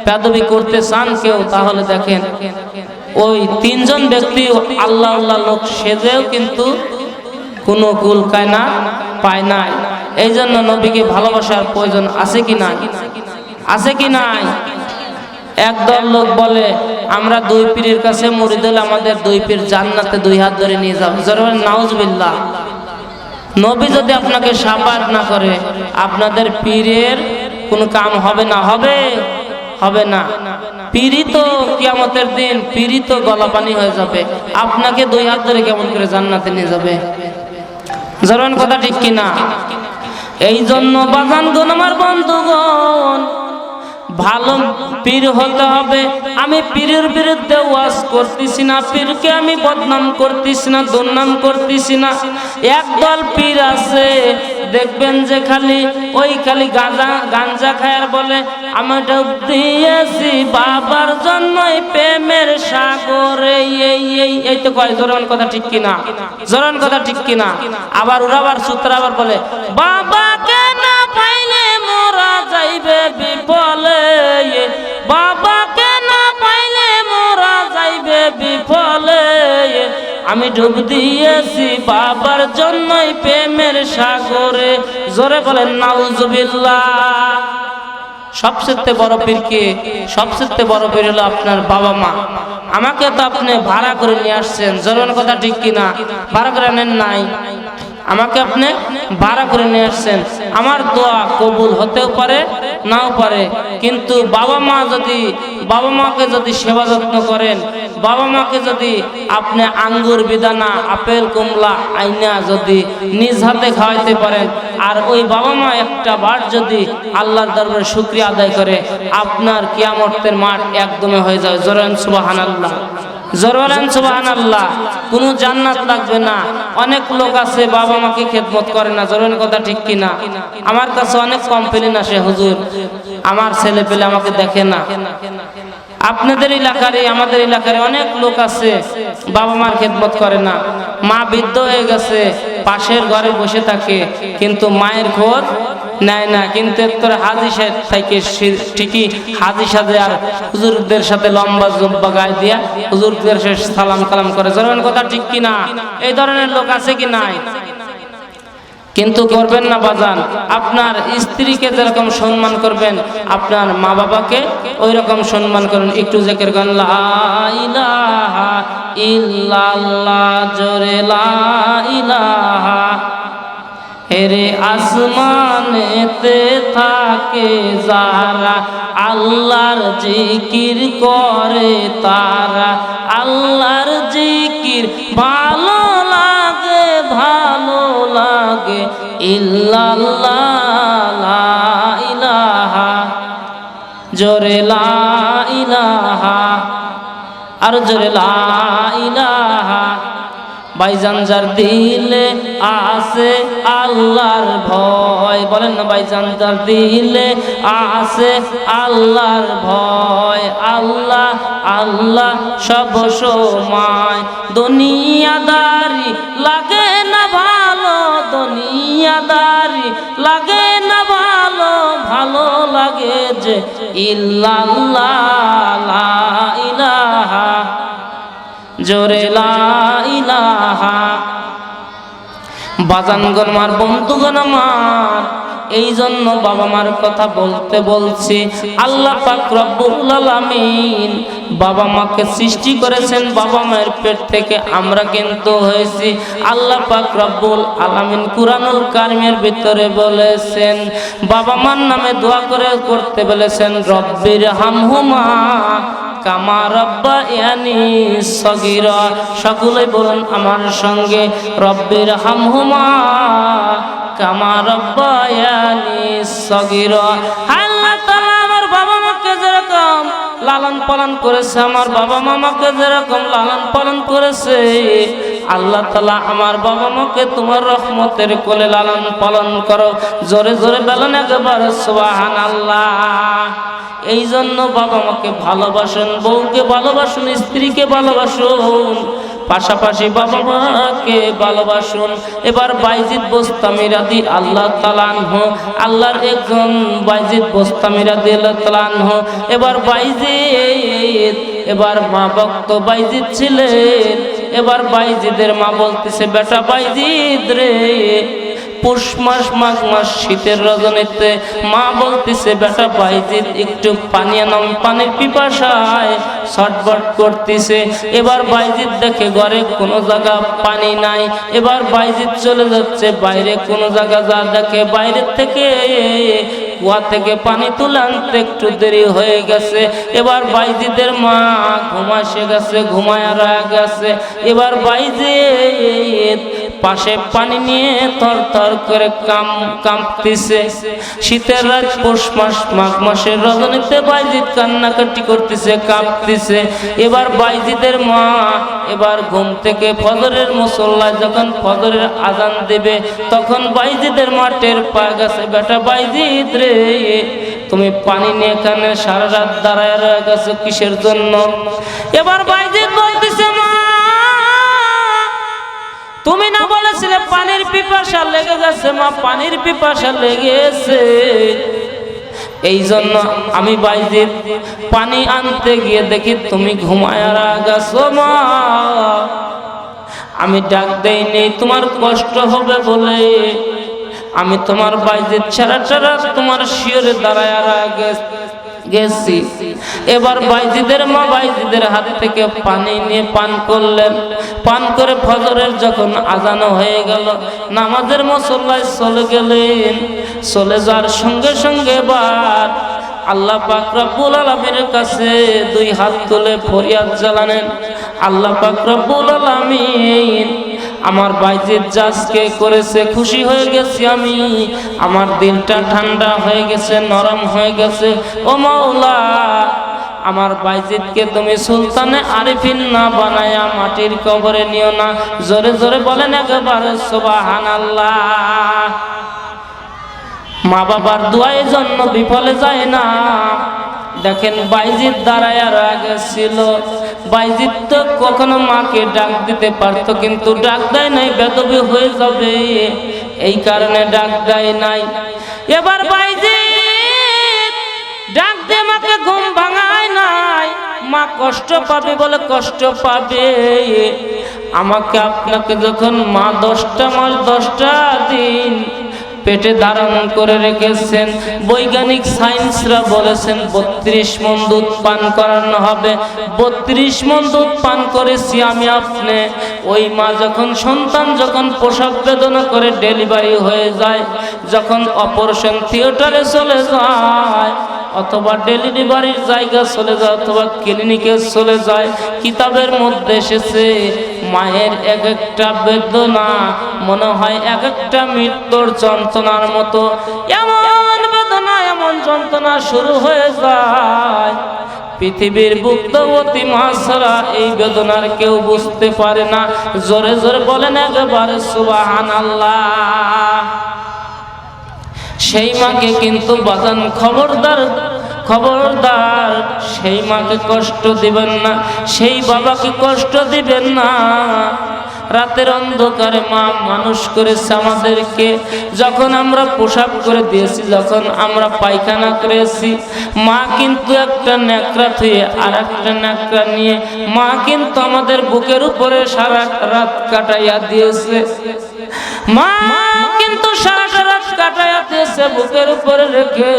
বেয়াদবি করতে চান কেউ, তাহলে দেখেন ওই তিনজন ব্যক্তি আল্লাহ আল্লাহ লোক সেজেও কিন্তু কোনো কুল কায়না পায় নাই। এই জন্য নবীকে ভালোবাসার প্রয়োজন আছে কি নাই? আছে কি নাই? একদল লোক বলে আমরা দুই পীরের কাছে মুরিদ হলে আমাদের দুই পীর জান্নাতে দুই হাত ধরে নিয়ে যাবে। জোরে নাউজুবিল্লাহ। নবী যদি আপনাকে শাফাআত না করে আপনাদের পীরের কোনো কাম হবে না? হবে না। পীরই তো কিয়ামতের দিন পীরই তো গলা পানি হয়ে যাবে, আপনাকে দুই হাত ধরে কেমন করে জান্নাতে নিয়ে যাবে? জরুন কথা ঠিক কিনা? এই জন্য বাজানগণ, আমার বন্ধুগণ, ভালো পীর হতে হবে। আমি পীরের বিরুদ্ধে ওয়াজ করতেছি না, পীরকে আমি বদনাম করতেছি না, দুর্নাম করতেছি না। একদল পীর আছে দেখবেন যে খালি গাঞ্জা খায়ার বলে আমি ডুব দিয়েছি বাবার জন্যই প্রেমের সাগরে। এই তো কয়। জোরান কথা ঠিক কিনা? জোরান কথা ঠিক কিনা? আবার ওরা আবার সূত্র আবার বলে বাবাকে না পাইলে মোরা যাইবে বিফলে, বাবাকে না পাইলে মোরা যাইবে বিফলে। আমি ডুব দিয়েছি বাবার জন্যই প্রেমের সাগরে। জোরে বলেন নাউজুবিল্লাহ। সবচেয়ে বড় পীর কে? সবচেয়ে বড় পীর হলো আপনার বাবা মা। আমাকে তো আপনি ভাড়া করে নিয়ে আসছেন। জোরান কথা ঠিক কিনা? ভাড়া করে নেন নাই, আমাকে আপনি ভাড়া করে নিয়ে আসছেন। আমার দোয়া কবুল হতেও পারে নাও পারে, কিন্তু বাবা মাকে যদি সেবা যত্ন করেন, বাবা মাকে যদি আপনি আঙ্গুর বেদানা আপেল কমলা আইনা যদি নিজ হাতে খাওয়াইতে পারেন, আর ওই বাবা মা একটা বার যদি আল্লাহর দরবারে শুকরিয়া আদায় করে, আপনার কিয়ামতের মাঠ একদমে হয়ে যাবে। জোরে সুবহানাল্লাহ। জোরে সুবহানাল্লাহ। কোনো জান্নাত লাগবে না। অনেক লোক আছে বাবা মাকে খেদমত করে না। জোরে কথা ঠিক কিনা? আমার কাছে অনেক কমপ্লেইন আসে, হুজুর আমার ছেলে পেলে আমাকে দেখে না। আপনাদের এলাকারে আমাদের এলাকারে অনেক লোক আছে বাবা মার খেদমত করে না। মা বৃদ্ধ হয়ে গেছে, পাশের ঘরে বসে থাকে, কিন্তু মায়ের খোঁজ নেয় না। কিন্তু তোর হাজি সাহেব থেকে ঠিকই হাজি সাজে আর হুজুরদের সাথে লম্বা জব্বা গায়ে দিয়া হুজুরদের সালাম কালাম করে। জরুরি কথা ঠিক কিনা? এই ধরনের লোক আছে কি নাই? কিন্তু করবেন না বাজান। আপনার স্ত্রীকে যেরকম সম্মান করবেন আপনার মা বাবাকে ওই রকম সম্মান করুন। একটু জিকির করেন লা ইলাহা ইল্লাল্লাহ, জোরে লা ইলাহা। হেরে আসমানেতে থাকে যারা আল্লাহর জিকির করে তারা, আল্লাহর জিকির ভালো লাগে, ভালো লাগে। ইল্লাল্লাহ লা ইলাহা, জোরে লা ইলাহা, আর জোরে লা ইলাহা। ভাইজান যার দিলে আছে আল্লাহর ভয়, বলেন না ভাইজান যার দিলে আছে আল্লাহর ভয়, আল্লাহ আল্লাহ সব সময়। দুনিয়াদারি লাগে না ভালো, দুনিয়াদারি লাগে না ভালো, ভালো লাগে যে ইল্লাল্লাহ লা ইলাহা, জোরে লা ইলাহা। বাজানগণ আমার, বন্ধুগণ আমার, এই জন্য বাবা মার কথা বলছি। আল্লাহ পাক রব্বুল আলামিন বাবা মাকে সৃষ্টি করেছেন, বাবা মায়ের পেট থেকে আমরা কিন্তু হয়েছি। আল্লাহ পাক রব্বুল আলামিন কুরআনুল কারীমের ভিতরে বলেছেন, বাবা মার নামে দোয়া করতে বলেছেন, রব্বির হামহুমা কামা রাব্বায়ানি সগীরা। সকলে বলুন আমার সঙ্গে, রব্বির হামহুমা কামা রাব্বায়ানি সগীরা। আল্লাহ তাআলা আমার বাবা মাকে যেরকম লালন পালন করেছে, আমার বাবা মামাকে যেরকম লালন পালন করেছে, আল্লাহ তাআলা আমার বাবা মাকে তোমার রহমতের কোলে লালন পালন করো। জোরে জোরে বলেন একবার সুবহানাল্লাহ। এই জন্য বাবা মাকে ভালোবাসুন, বউকে ভালোবাসুন, স্ত্রীকে ভালোবাসুন, পাশাপাশি বাবা মাকে ভালোবাসুন। এবার বাইজিদ বোস্তামি রাদিয়াল্লাহু তাআলা আনহু, আল্লাহর একজন বাইজিদ বোস্তামি রাদিয়াল্লাহু তাআলা আনহু। এবার বাইজিদ, এবার মা ভক্ত বাইজিদ ছিলেন। এবার বাইজিদের মা বলতেছে, বেটা বাইজিদ রে, পৌষ মাস মাঘ মাস শীতের রজনীতে মা বলতেছে, বেটা বাইজিদ একটু পানি আনো, পানির পিপাসায় ছটফট করতেছে। এবার বাইজিদ দেখে ঘরে কোনো জায়গা পানি নাই। এবার বাইজিদ চলে যাচ্ছে বাইরে, কোনো জায়গা যা দেখে বাইরের থেকে কুয়া থেকে পানি তুলে আনতে একটু দেরি হয়ে গেছে। এবার বাইজিদের মা ঘুমাসে গেছে, ঘুমায় রয়ে গেছে। এবার বাইজিদ পাশে পানি নিয়ে থর থর করে কাঁপতেছে। শীতের রাত, পৌষ মাস মাঘ মাসের রজনীতে বাইজিদ কান্নাকাটি করতেছে, কাঁপতেছে। এবার বাইজিদের মা এবার ঘুম থেকে ফজরের মুসল্লায় যখন ফজরের আজান দেবে, তখন বাইজিদের মা টের পায় গেছে, বেটা বাইজিদ রে, তুমি পানি নিয়ে এখানে সারা রাত দাঁড়ায় রয়ে গেছো কিসের জন্য? এবার বাইজিদ বলতেছে, মা তুমি না বলেছিলে পানির পিপাসা লেগে গেছে? মা, পানির পিপাসা লেগেছে, এই জন্য আমি বাইজিদ পানি আনতে গিয়ে দেখি তুমি ঘুমায় গেছো। মা, আমি ডাক দেইনি তোমার কষ্ট হবে বলে, আমি তোমার বাইজিদ ছাড়া ছাড়া তোমার শিয়রে দাঁড়ায় গেছি। এবার বাইজিদের মা বাইজিদের হাত থেকে পানি নিয়ে পান করলেন। পান করে ফজরের যখন আজানো হয়ে গেল, নামাজের মুসল্লায় চলে গেলেন। চলে যাওয়ার সঙ্গে সঙ্গে এবার আল্লাহ পাক রব্বুল আলামিনের কাছে দুই হাত তুলে ফরিয়াদ জানালেন, আল্লাহ পাক রব্বুল আলামিন, আমার বাইজিদ জাজকে করেছে, খুশি হয়ে গেছি আমি, আমার দিলটা ঠান্ডা হয়ে গেছে, নরম হয়ে গেছে। ও মাওলা, আমার বাইজিদকে তুমি সুলতানে আরিফিন না বানায়া মাটির কবরে নিও না। জোরে জোরে বলেন একবার সুবহানাল্লাহ। মা বাবার দোয়ার জন্য বিফলে যায় না। দেখেন বাইজিদ দাঁড়ায় গেছিল। বাইজিদ তো কখনো মাকে ডাক দিতে পারতো, কিন্তু ডাক দেয় নাই, বেদবি হয়ে যাবে, এই কারণে ডাক দেয় নাই। এবার বাইজিদ ডাক দিয়ে মাকে ঘুম ভাঙায় নাই। মা কষ্ট পাবে বলে কষ্ট পাবে। আমাকে আপনাকে যখন মা 10টা মাস 10টা দিন পেটে ধারণ করে রেখেছেন, বৈজ্ঞানিক সায়েন্সরা বলেছেন 32 মণ দুধ পান করানো হবে। 32 মণ দুধ পান করেছি আমি আপনি। ওই মা যখন সন্তান যখন প্রসব বেদনা করে ডেলিভারি হয়ে যায়, যখন অপারেশন থিয়েটারে চলে যায়, অথবা ডেলিভারির জায়গা চলে যায়, অথবা ক্লিনিকে চলে যায়, কিতাবের মধ্যে এসেছে মায়ের এক একটা বেদনা মনে হয় এক একটা মৃত্যুর যন্ত্রণার মতো। এমন বেদনা, এমন যন্ত্রণা শুরু হয়ে যায়, পৃথিবীর বুদ্ধবতী মা ছাড়া এই বেদনার কেউ বুঝতে পারে না। জোরে জোরে বলেন একবার সুবহানাল্লাহ। সেই মাকে কিন্তু বাজান খবরদার, খবরদার, সেই মাকে কষ্ট দিবেন না, সেই বাবাকে কষ্ট দিবেন না। রাতের অন্ধকারে মা মানুষ করেছে আমাদেরকে। যখন আমরা পোশাক করে দিয়েছি, যখন আমরা পায়খানা করেছি, মা কিন্তু একটা ন্যাকড়া থুয়ে আর একটা ন্যাকড়া নিয়ে মা কিন্তু আমাদের বুকের উপরে সারা রাত কাটাইয়া দিয়েছে। মা কিন্তু সারা রাত কাটাইয়া দিয়েছে বুকের উপরে রেখে।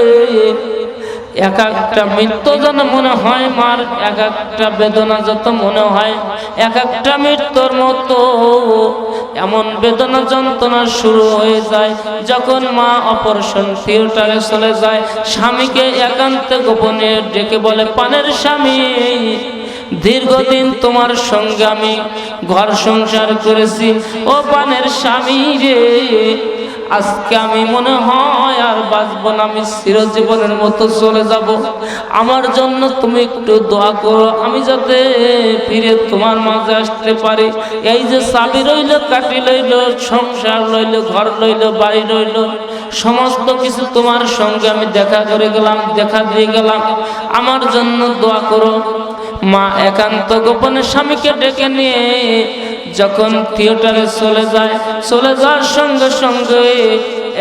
এক একটা মৃত্যু যেন মনে হয় মার, এক একটা বেদনা যত মনে হয় এক একটা মৃত্যুর মতো। এমন বেদনা যন্ত্রণা শুরু হয়ে যায় যখন মা অপারেশন থিয়েটারে চলে যায়। স্বামীকে একান্তে গোপনে ডেকে বলে, পানের স্বামী, দীর্ঘদিন তোমার সঙ্গে আমি ঘর সংসার করেছি, ও পানের স্বামী রে, আজকে আমি মনে হয় আর বাঁচবো না, আমি চিরজীবনের মতো চলে যাব। আমার জন্য তুমি একটু দোয়া করো, আমি যাতে ফিরে তোমার মাঝে আসতে পারি। এই যে চাবি রইল, কাঠি রইল, সংসার রইল, ঘর রইল, বাড়ি রইল, সমস্ত কিছু তোমার সঙ্গে আমি দেখা করে গেলাম, দেখা দিয়ে গেলাম, আমার জন্য দোয়া করো। মা একান্ত গোপনে স্বামীকে ডেকে নিয়ে যখন থিয়েটারে চলে যায়, চলে যাওয়ার সঙ্গে সঙ্গে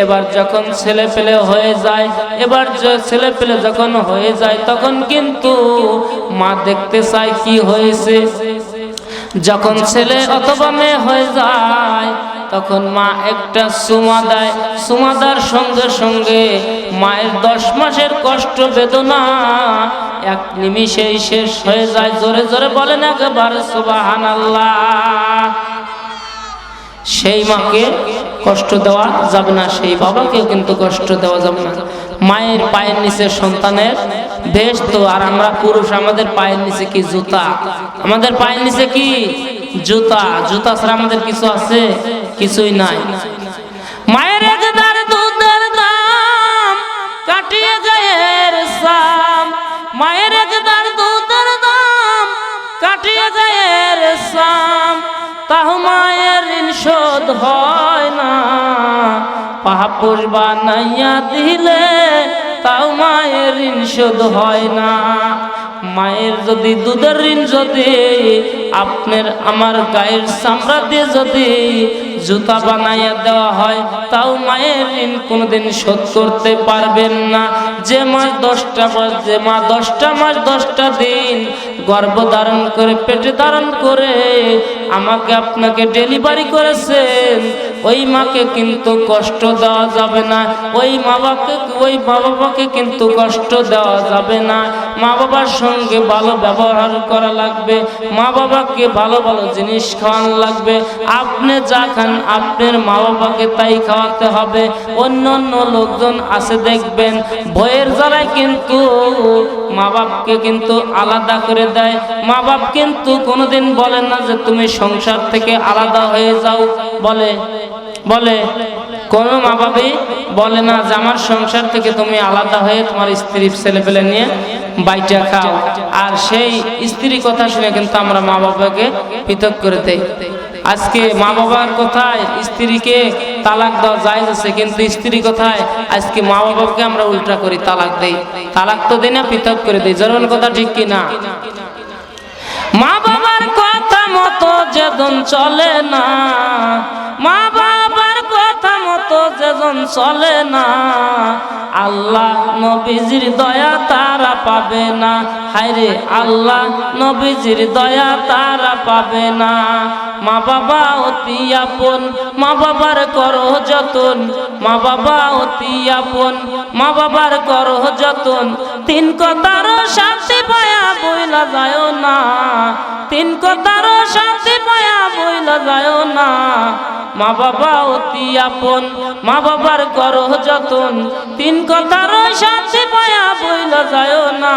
এবার যখন ছেলে পেলে হয়ে যায়, এবার ছেলে পেলে যখন হয়ে যায় তখন কিন্তু মা দেখতে চায় কি হয়েছে। যখন ছেলে অথবা মেয়ে হয়ে যায় তখন মা একটা চুমা দেয়, চুমা দেওয়ার সঙ্গে সঙ্গে মায়ের 10 মাসের কষ্ট বেদনা এক নিমিষেই শেষ হয়ে যায়। জোরে জোরে বলেন একেবারে সুবহানাল্লাহ। সেই মাকে কষ্ট দেওয়া যাবে না, সেই বাবাকেও কিন্তু কষ্ট দেওয়া যাবে না। মায়ের পায়ের নিচে সন্তানের বেশ তো, আর আমরা পুরুষ, আমাদের পায়ের নিচে কি জুতা, আমাদের পায়ের নিচে কি জুতা, জুতা ছাড়া আমাদের কিছু আছে? কিছুই নাই। মায়ের একদার দুধের দাম কাটিয়ে গায়ের সাম, মায়ের একদার দুধের দাম কাটিয়ে গায়ের সাম, তাও মায়ের ঋণ শোধ হয় না। পাপোশ বানাইয়া দিলে তাও মায়ের ঋণ শোধ হয় না। মায়ের যদি দুধের ঋণ যদি আপনার আমার গায়ের চামড়া দিয়ে যদি জুতা বানাইয়া দেওয়া হয়, তাও মায়ের ঋণ কোনোদিন শোধ করতে পারবেন না। যে মাস 10টা মাস, যে মা 10টা মাস 10টা দিন গর্ভ ধারণ করে, পেটে ধারণ করে আমাকে আপনাকে ডেলিভারি করেছেন, ওই মাকে কিন্তু কষ্ট দেওয়া যাবে না, ওই মা বাবাকে কিন্তু কষ্ট দেওয়া যাবে না। মা বাবার সঙ্গে ভালো ব্যবহার করা লাগবে, মা বাবাকে ভালো ভালো জিনিস খাওয়ানো লাগবে। আপনি যা খান আপনার মা বাবাকে তাই খাওয়াতে হবে। অন্য অন্য লোকজন আছে দেখবেন ভয়ের জ্বালায় কিন্তু মা বাপকে কিন্তু আলাদা করে দেয়। মা বাপ কিন্তু কোনোদিন বলেন না যে তুমি সংসার থেকে আলাদা হয়ে যাও, বলে বলে কোনো মা বাবাই বলে না যে আমার সংসার থেকে তুমি আলাদা হয়ে তোমার স্ত্রী ছেলে পেলে নিয়ে বাইটা খাও। আর সেই স্ত্রী কথা শুনে কিন্তু আমরা মা বাবাকে পৃথক করে দেই। আজকে মা বাবার কথায় স্ত্রীকে তালাক দেওয়া যায় আছে, কিন্তু স্ত্রী কথায় আজকে মা বাবাকে আমরা উল্টা করি, তালাক দেই। তালাক তো দেই না, পৃথক করে দেই। জরুরি কথা ঠিক কিনা? মা বাবার কথা মতো যেজন চলে না, মা বাবার কথা মতো যেজন চলে না, আল্লাহ নবীজির দয়া তারা পাবে না। হায়রে আল্লাহ নবীজির দয়া তারা পাবে না। মা বাবা অতি আপন, মা বাবার করো যতন, মা বাবা অতি আপন, মা বাবার করো যতন। 3 কথার শান্তি পায়া বইলা যায় না, 3 কথার শান্তি পায়া বইলা যায় না। মা বাবা অতি আপন, মা বাবার করো যতন। 3 কথার শান্তি পায়া বইলা যায় না।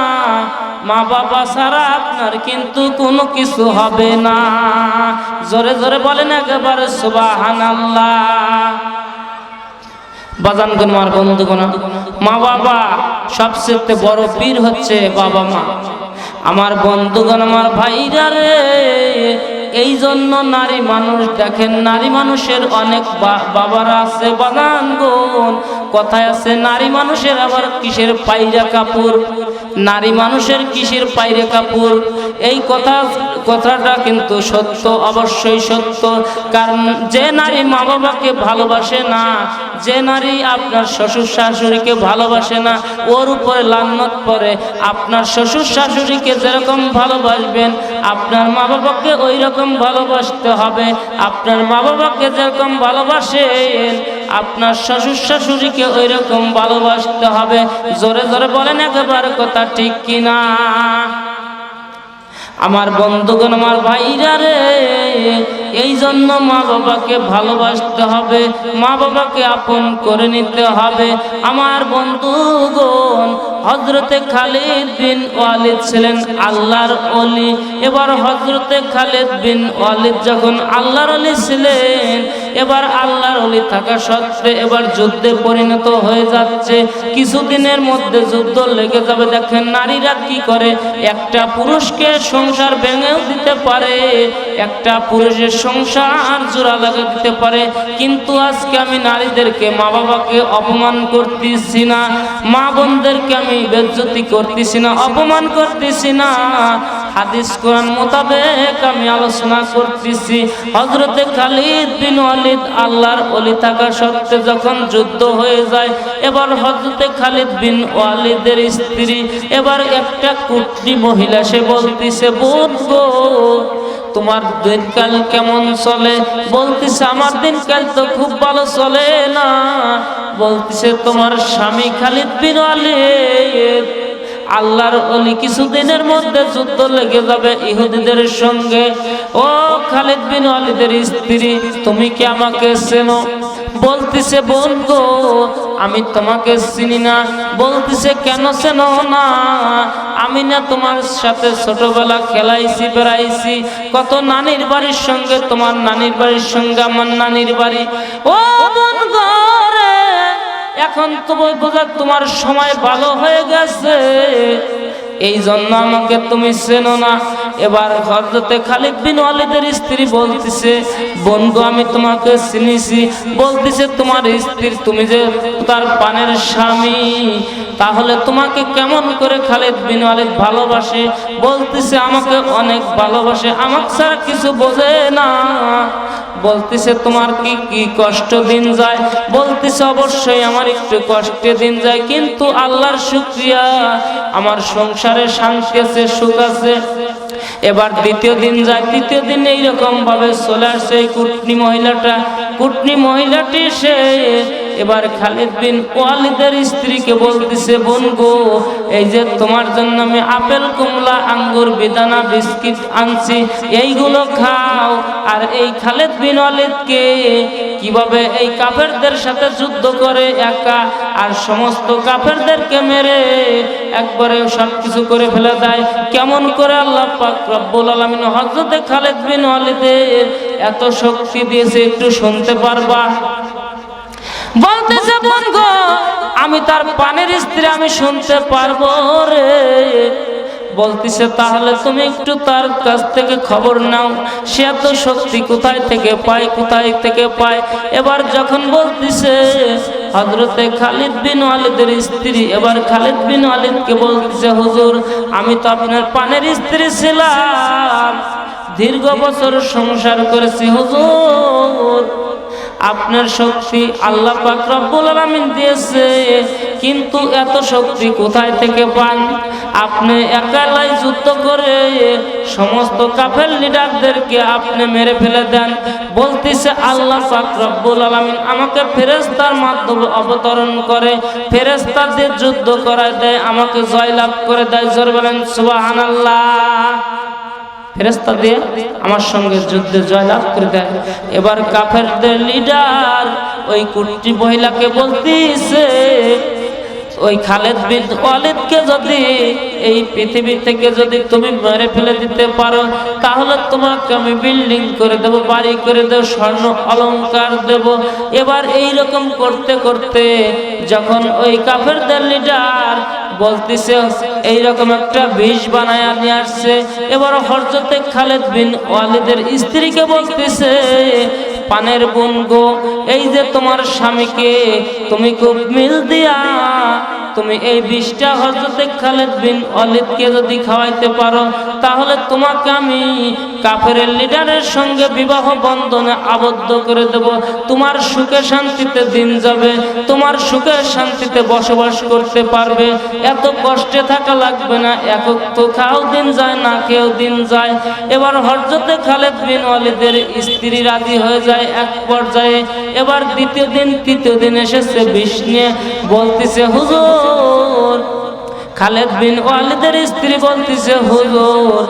মা বাবা ছাড়া আপনার কিন্তু কোনো কিছু হবে না। জোরে জোরে বলেন একেবারে সুবহানাল্লাহ। বাজান গুণ আমার বন্ধুগণ, মা বাবা সবচেয়ে বড় পীর হচ্ছে বাবা মা। আমার বন্ধুগণ, আমার ভাইরা রে, এই জন্য নারী মানুষ দেখেন, নারী মানুষের অনেক বাবারা আছে বাজান গুণ। কথায় আছে নারী মানুষের আবার কিসের পায়রা কাপড়, নারী মানুষের কিসের পায়রা কাপড়। এই কথাটা কিন্তু সত্য, অবশ্যই সত্য। কারণ যে নারী মা বাবাকে ভালোবাসে না, যে নারী আপনার শ্বশুর শাশুড়িকে ভালোবাসে না, ওর উপরে লানত পড়ে। আপনার শ্বশুর শাশুড়িকে যেরকম ভালোবাসবেন আপনার মা বাবাকে ওই রকম ভালোবাসতে হবে। আপনার মা বাবাকে যেরকম ভালোবাসেন আপনার শ্বশুর শাশুড়িকে ওই রকম ভালোবাসতে হবে। জোরে জোরে বলেন একেবারে কথা ঠিক কিনা? আমার বন্ধুগণ, আমার ভাইরা রে, এই জন্য মা বাবাকে ভালোবাসতে হবে, মা বাবাকে আপন করে নিতে হবে। আমার বন্ধুগণ, হযরতে খালিদ বিন ওয়ালিদ ছিলেন আল্লাহর ওলি। এবার হযরতে খালিদ বিন ওয়ালিদ যখন আল্লাহর ওলি ছিলেন, এবার আল্লাহর ওলি থাকা সত্ত্বে এবার যুদ্ধে পরিণত হয়ে যাচ্ছে। কিছুদিনের মধ্যে যুদ্ধ লেগে যাবে। দেখেন নারীরা কি করে, একটা পুরুষকে সংসার ভেঙেও দিতে পারে, একটা পুরুষের সংসার জোড়া লাগিয়ে দিতে পারে। কিন্তু আজকে আমি নারীদেরকে, মা বাবাকে অপমান করতেছি না, মা বোনদেরকে আমি বেজ্জতি করতেছি না, অপমান করতেছি না। হাদিস কোরআন মোতাবেক আমি আলোচনা করতেছি। হযরতে খালিদ বিন ওয়ালিদ আল্লাহর ওলি থাকা সত্ত্বে যখন যুদ্ধ হয়ে যায়, এবার হযরতে খালিদ বিন ওয়ালিদের স্ত্রী এবার একটা কুটনি মহিলা, সে বলতেছে, বোন গো, তোমার দিনকাল কেমন চলে? বলতেছে, আমার দিনকাল তো খুব ভালো চলে না। বলতেছে, তোমার স্বামী খালিদ বিন ওয়ালিদ আল্লাহর ওলি, কিছুদিনের মধ্যে যুদ্ধ লেগে যাবে ইহুদিদের সঙ্গে। ও খালিদ বিন ওয়ালিদের স্ত্রী, তুমি কি আমাকে চেনো? বলতেছে, বোন গো, আমি তোমাকে চিনি না। বলতেছে, কেন চেনো না? আমি না তোমার সাথে ছোটবেলা খেলাইছি, বেড়াইছি, কত নানির বাড়ির সঙ্গে, তোমার নানির বাড়ির সঙ্গে আমার নানির বাড়ি। ও বোন গো রে, এখন তো বোঝা তোমার সময় ভালো হয়ে গেছে, এই জন্য আমাকে তুমি চেনো না। এবার হযরতে খালিদ বিন ওয়ালিদের স্ত্রী বলতেছে, বোন গো, আমি তোমাকে চিনিছি। বলতেছে, তোমার স্ত্রী, তুমি যে তার পানের স্বামী, তাহলে তোমাকে কেমন করে খালিদ বিন ওয়ালিদ ভালোবাসে? বলতেছে, আমাকে অনেক ভালোবাসে, আমাকে ছাড়া কিছু বোঝে না। বলতেছে, তোমার কি কি কষ্ট দিন যায়? বলতেছে, অবশ্যই আমার একটু কষ্টে দিন যায়, কিন্তু আল্লাহর শুকরিয়া, আমার সংসারে শান্তি আছে, সুখ আছে। এবার দ্বিতীয় দিন যায়, তৃতীয় দিন এইরকম ভাবে চলে আসছে। এই কুটনি মহিলাটি সে এবার খালিদ বিন ওয়ালিদের স্ত্রীকে বলতেছে, বোন গো, এই যে তোমার জন্য আমি আপেল, কমলা, আঙ্গুর, বেদানা, বিস্কিট আনছি, এইগুলো খাও। আর এই খালিদ বিন ওয়ালিদকে কিভাবে এই কাফেরদের সাথে যুদ্ধ করে একা, আর সমস্ত কাফেরদেরকে মেরে একবারে সবকিছু করে ফেলে দেয়, কেমন করে আল্লাহ পাক রব্বুল আলামিন হযরতে খালিদ বিন ওয়ালিদের এত শক্তি দিয়েছে, একটু শুনতে পারবা? বলতেছে, বোন গো, আমি তার পানের স্ত্রী, আমি শুনতে পারবো রে। বলতেছে, তাহলে তুমি একটু তার কাছ থেকে খবর নাও, সে এত শক্তি কোথায় থেকে পায়। এবার যখন বলতেছে, হযরতে খালিদ বিন ওয়ালিদের স্ত্রী এবার খালিদ বিন ওয়ালিদকে বলতেছে, হুজুর, আমি তো আপনার পানের স্ত্রী ছিলাম, দীর্ঘ বছর সংসার করেছি হুজুর, আপনার শক্তি আল্লাহ পাক রব্বুল আলামিন দিয়েছে, কিন্তু এত শক্তি কোথায় থেকে পান? আপনি একালাই যুদ্ধ করে সমস্ত কাফের লিডারদেরকে আপনি মেরে ফেলে দেন। বলতেছে, আল্লাহ পাক রব্বুল আলামিন আমাকে ফেরেশতার মাধ্যমে অবতরণ করে, ফেরেশতা দিয়ে যুদ্ধ করায় দেয়, আমাকে জয়লাভ করে দেয়। জোরে বলেন সুবহানাল্লাহ। ফেরেশতা দিয়ে আমার সঙ্গে যুদ্ধে জয়লাভ করে দেয়। এবার কাফেরদের লিডার ওই কুটনি মহিলাকে বলতেছে, ওই খালিদ বিন ওয়ালিদকে যদি এই পৃথিবী থেকে যদি তুমি মেরে ফেলে দিতে পারো, তাহলে তোমাকে আমি বিল্ডিং করে দেব, বাড়ি করে দেব, স্বর্ণ অলংকার দেব। এবার এই রকম করতে করতে যখন ওই কাফেরদের লিডার বলতেছে, এইরকম একটা বিষ বানায় নিয়ে আসছে, এবার হযরতে খালিদ বিন ওয়ালিদের স্ত্রীকে বলতেছে, পানের বোন গো, এই যে তোমার স্বামীকে তুমি খুব মিল দিয়া তুমি এই বিষটা হযরতে খালিদ বিন ওয়ালিদকে যদি খাওয়াইতে পারো, তাহলে তোমাকে আমি কাফেরের লিডারের সঙ্গে বিবাহ বন্ধনে আবদ্ধ করে দেব। তোমার সুখে শান্তিতে দিন যাবে, তোমার সুখে শান্তিতে বসবাস করতে পারবে, এত কষ্টে থাকা লাগবে না, একক তো খাও দিন যায়, না খেয়েও দিন যায়। এবার হযরতে খালিদ বিন ওয়ালিদের স্ত্রী রাজি হয়ে যায় এক পর্যায়ে। এবার দ্বিতীয় দিন তৃতীয় দিন এসেছে বিষ নিয়ে, বলতেছে, হুজুর, খালিদ বিন ওয়ালিদের স্ত্রী বলতেছে, হুজুর,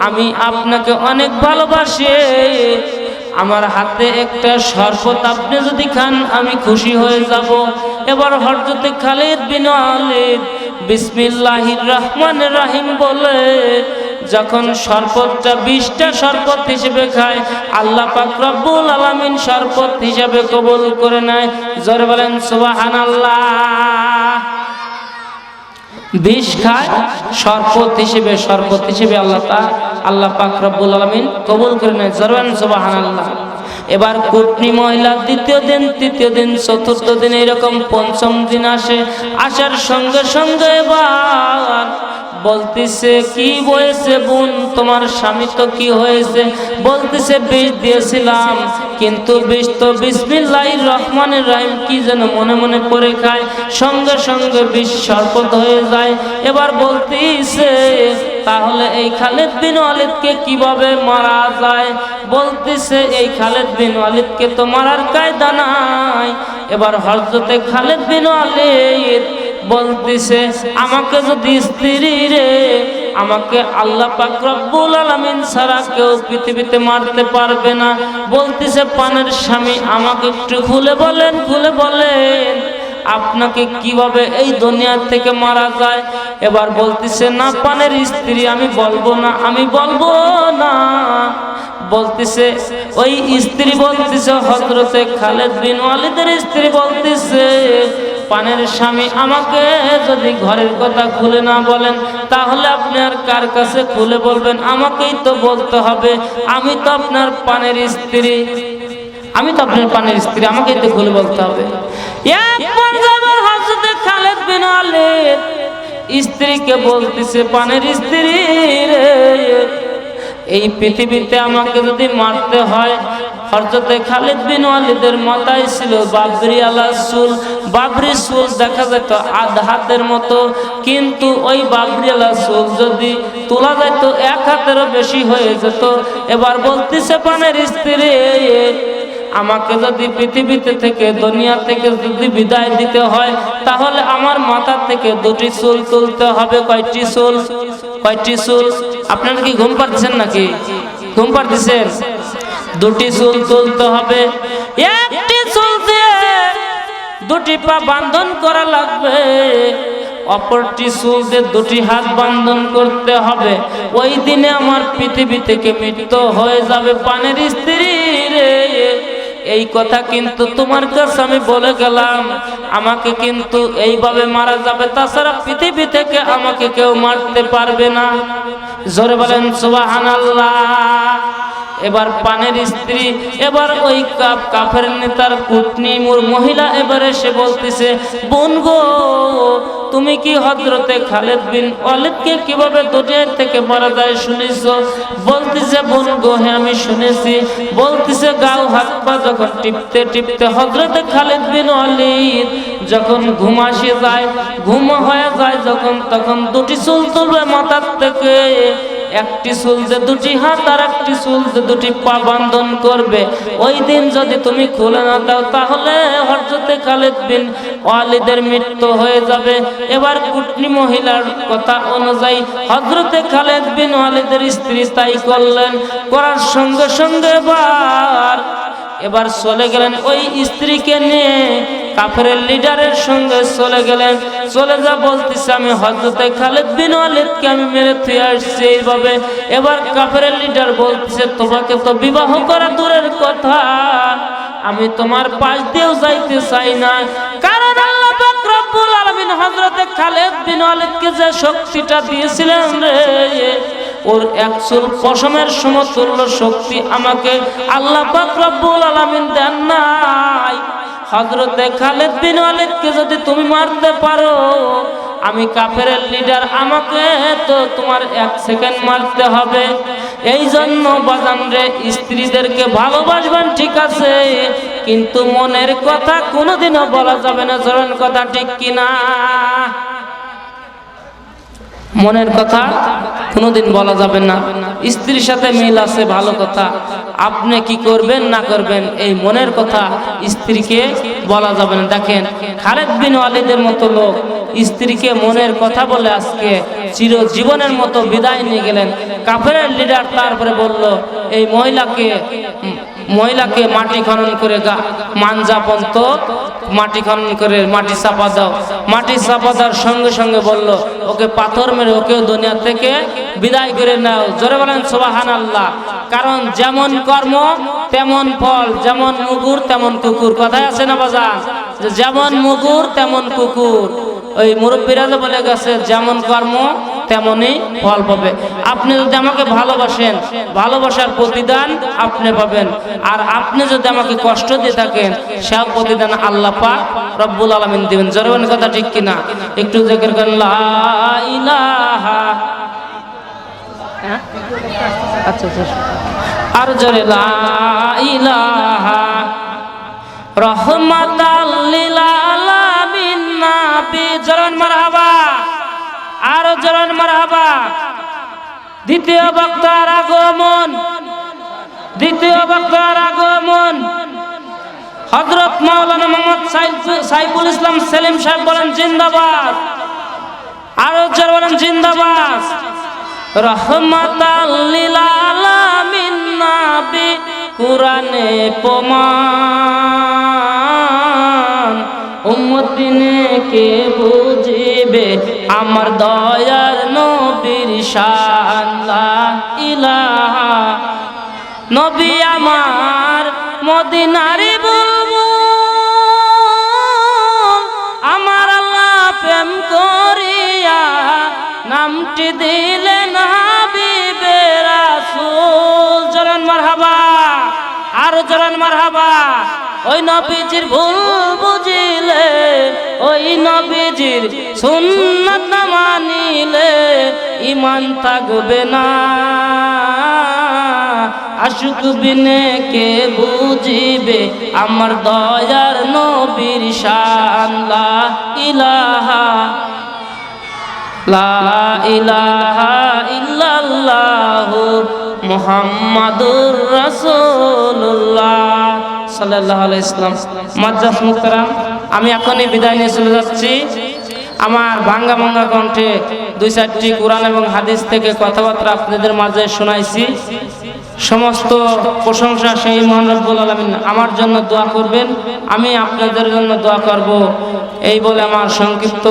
আমি আপনাকে অনেক ভালোবাসি, আমার হাতে একটা শরবত আপনি যদি খান আমি খুশি হয়ে যাব। এবার হযরতে খালিদ বিন ওয়ালিদ বিসমিল্লাহির রহমানির রহিম বলে যখন শরবতটা 20টা শরবত হিসেবে খায়, আল্লাহ পাক রব্বুল আলামিন শরবত হিসেবে কবুল করে নেয়। জোরে বলেন সুবহানাল্লাহ। 20 খায় শরবত হিসেবে আল্লাহ পাক রব্বুল আলামিন কবুল করে নেয়। জোরে বলেন সুবহানাল্লাহ। এবার কুটনি মহিলা দ্বিতীয় দিন, তৃতীয় দিন, চতুর্থ দিন, এরকম পঞ্চম দিন আসার সঙ্গে সঙ্গে এবার বলতেছে, কি বলেছে বোন, তোমার স্বামী তো কি হয়েছে? বলতেছে, বিষ দিয়েছিলাম, কিন্তু বিষ তো বিসমিল্লাহির রহমানির রহিম কি যেন মনে মনে করে খায়, সঙ্গে সঙ্গে বিষ শরবত হয়ে যায়। এবার বলতেছে, তাহলে এই খালিদ বিন ওয়ালিদকে কিভাবে মারা যায়? বলতেছে, এই খালিদ বিন ওয়ালিদকে তো মারার কায়দা নাই। এবার হযরতে খালিদ বিন ওয়ালিদ বলতেছে, আমাকে যদি স্ত্রী রে, আমাকে আল্লাহ পাক রব্বুল আলামিন ছাড়া কেউ পৃথিবীতে মারতে পারবে না। বলতেছে, পানের স্বামী, আমাকে একটু খুলে বলেন আপনাকে কিভাবে এই দুনিয়া থেকে মারা যায়? এবার বলতেছে, না পানের স্ত্রী, আমি বলবো না। বলতেছে, ওই স্ত্রী বলতেছে, হযরতে খালিদ বিন ওয়ালিদের স্ত্রী বলতেছে, পানের স্বামী, আমাকে যদি ঘরের কথা খুলে না বলেন, তাহলে আপনি আর কার কাছে খুলে বলবেন? আমাকেই তো বলতে হবে, আমি তো আপনার পানের স্ত্রী, আমাকেই তো খুলে বলতে হবে। হযরতে খালিদ বিন ওয়ালিদ স্ত্রীকে বলতেছে, পানের স্ত্রী রে, এই পৃথিবীতে আমাকে যদি মারতে হয়, হযরতে খালিদ বিন ওয়ালিদের মাথায় ছিল বাবরি চুল, দেখা যেত আধা হাতের মতো, কিন্তু ওই বাবরিওয়ালা চুল যদি তোলা যেত 1 হাতেরও বেশি হয়ে যেত। এবার বলতেছে, পানের স্ত্রী, আমাকে যদি পৃথিবীতে থেকে, দুনিয়া থেকে যদি বিদায় দিতে হয়, তাহলে আমার মাথা থেকে 2টি চুল তুলতে হবে। কয়টি চুল? আপনারা কি ঘুম পাচ্ছেন নাকি? ঘুম পাচ্ছেন? 2টি চুল তুলতে হবে। একটি চুল দিয়ে 2টি পা বান্ধন করা লাগবে, অপরটি চুল দিয়ে 2টি হাত বান্ধন করতে হবে। ওই দিনে আমার পৃথিবী থেকে মৃত্যু হয়ে যাবে। পানের স্ত্রী রে, এই কথা কিন্তু তোমার কাছে আমি বলে গেলাম, আমাকে কিন্তু এইভাবে মারা যাবে, তাছাড়া পৃথিবী থেকে আমাকে কেউ মারতে পারবে না। জোরে বলেন সুবহানাল্লাহ। এবার পানের স্ত্রী, এবার ওই কাফের নেতার কুটনি মহিলা এবার এসে বলতেছে, বোন গো, তুমি কি হযরতে খালিদ বিন ওয়ালিদকে কিভাবে দুনিয়া থেকে মারা যায় শুনেছো? বলতেছে, বোন গো, হ্যাঁ আমি শুনেছি। বলতেছে, গাও হাত পা যখন টিপতে হযরতে খালিদ বিন ওয়ালিদ যখন ঘুম হয়ে যায় যখন, তখন 2টি চুল তুলবে মাথার থেকে, একটি চুল যে 2টি হাত, আর একটি চুল যে 2টি পা বান্ধন করবে। ওই দিন যদি তুমি খুলে না দাও, তাহলে হযরতে খালিদ বিন ওয়ালিদের মৃত্যু হয়ে যাবে। এবার কুটনি মহিলার কথা অনুযায়ী হযরতে খালিদ বিন ওয়ালিদের স্ত্রী তাই করলেন। করার সঙ্গে সঙ্গে এবার চলে গেলেন ওই স্ত্রীকে নিয়ে কাফেরের লিডারের সঙ্গে চলে গেলেন। চলে যা বলতেছে, আমি হযরতে খালিদ বিন ওয়ালিদকে আমি মেরে থুয়ে আসছি এইভাবে। এবার কাফেরের লিডার বলতেছে, তোমাকে তো বিবাহ করা দূরের কথা, আমি তোমার পাশ দিয়েও যাইতে চাই না, কারণ আল্লাহ পাক রব্বুল আলামিন হযরতে খালিদ বিন ওয়ালিদকে যে শক্তিটা দিয়েছিলেন রে, ওর 1 চুল পশমের সমতুল্য শক্তি আমাকে আল্লাহ পাক রব্বুল আলামিন দেন নাই। হযরতে খালিদ বিন ওয়ালিদকে যদি তুমি মারতে পারো, আমি কাফেরের লিডার, আমাকে তো তোমার 1 সেকেন্ড মারতে হবে। এই জন্য বাজান রে, স্ত্রীদেরকে ভালোবাসবেন ঠিক আছে, কিন্তু মনের কথা কোনোদিনও বলা যাবে না। জোরেন কথা ঠিক কিনা? মনের কথা কোনোদিন বলা যাবে না। স্ত্রীর সাথে মিল আছে, ভালো কথা, আপনি কি করবেন না করবেন, এই মনের কথা স্ত্রীকে বলা যাবে না। দেখেন, খালিদ বিন ওয়ালিদের মতো লোক স্ত্রীকে মনের কথা বলে আজকে চিরজীবনের মতো বিদায় নিয়ে গেলেন। কাফেরের লিডার তারপরে বলল, এই মহিলাকে মহিলাকে মাটি খনন করে মাঞ্জা পন্ত মাটি খনন করে মাটি চাপা দাও। মাটি চাপা দেওয়ার সঙ্গে সঙ্গে বলল, ওকে পাথর মেরে ওকেও দুনিয়া থেকে বিদায় করে নাও। জোরে বলেন সুবহানাল্লাহ। কারণ যেমন কর্ম তেমন ফল, যেমন মুগুর তেমন কুকুর, কথায় আছে না বাজান? যে যেমন মুগুর তেমন কুকুর। ওই মুরব্বীরা যে বলে গেছে যেমন কর্ম তেমনই ফল পাবে। আপনি যদি আমাকে ভালোবাসেন, ভালোবাসার প্রতিদান আপনি পাবেন। আর আপনি যদি আমাকে কষ্ট দিয়ে থাকেন, সে প্রতিদান আল্লাহ পাক রব্বুল আলামিন দিবেন। জোরে বলেন কথা ঠিক কিনা? একটু জিকির করেন লা ইলাহা। আচ্ছা আর জোরে লা ইলাহা রাহমাতাল লিল আলামিন নবী। জোরে মারহাবা, আর জোরে মারহাবা। দ্বিতীয় বক্তার আগমন, দ্বিতীয় বক্তার আগমন। হযরত মাওলানা মুহাম্মদ সাইফুল ইসলাম সেলিম সাহেব বলেন জিন্দাবাদ, আরো জোরে বলেন জিন্দাবাদ। রহমাতাল লিল আলামিন নবী কুরআনে প্রমাণ, উম্মতিনে কে বুঝিবে আমার দয়ার নবীর শান। লা ইলাহা নবী আমার মদিনার বুলবুল, আমার আল্লাহ প্রেম করিয়া নামটি দিলেন হাবিবে রাসূল। জরান মারহাবা, আর জরান মারহাবা। ওই নবীজির ভুল বুঝিলে, ওই নবীজির সুন্নাত না মানিলে ঈমান থাকবে না। আশুক বিনে কে বুঝিবে আমার দয়ার নবীর শান। লা ইলাহা লা ইলাহা ইল্লাল্লাহু মুহাম্মাদুর রাসূলুল্লাহ সাল্লাল্লাহু আলাইহি ওয়াসাল্লাম। মাদ্রাস মুহতারাম, আমি এখনই বিদায় নিয়ে চলে যাচ্ছি। আমার ভাঙ্গা ভাঙ্গা কণ্ঠে দুই চারটি কোরআন এবং হাদিস থেকে কথাবার্তা আপনাদের মাঝে শোনাইছি। সমস্ত প্রশংসা সেই মহান রব্বুল আলামিন। আমার জন্য দোয়া করবেন, আমি আপনাদের জন্য দোয়া করব। এই বলে আমার সংক্ষিপ্ত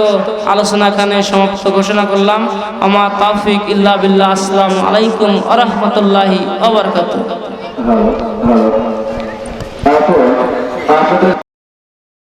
আলোচনা এখানে সমাপ্ত ঘোষণা করলাম। আমার তাওফিক ইল্লা বিল্লাহ। আসসালামু আলাইকুম ওয়া রাহমাতুল্লাহি ওয়া বারাকাতুহু।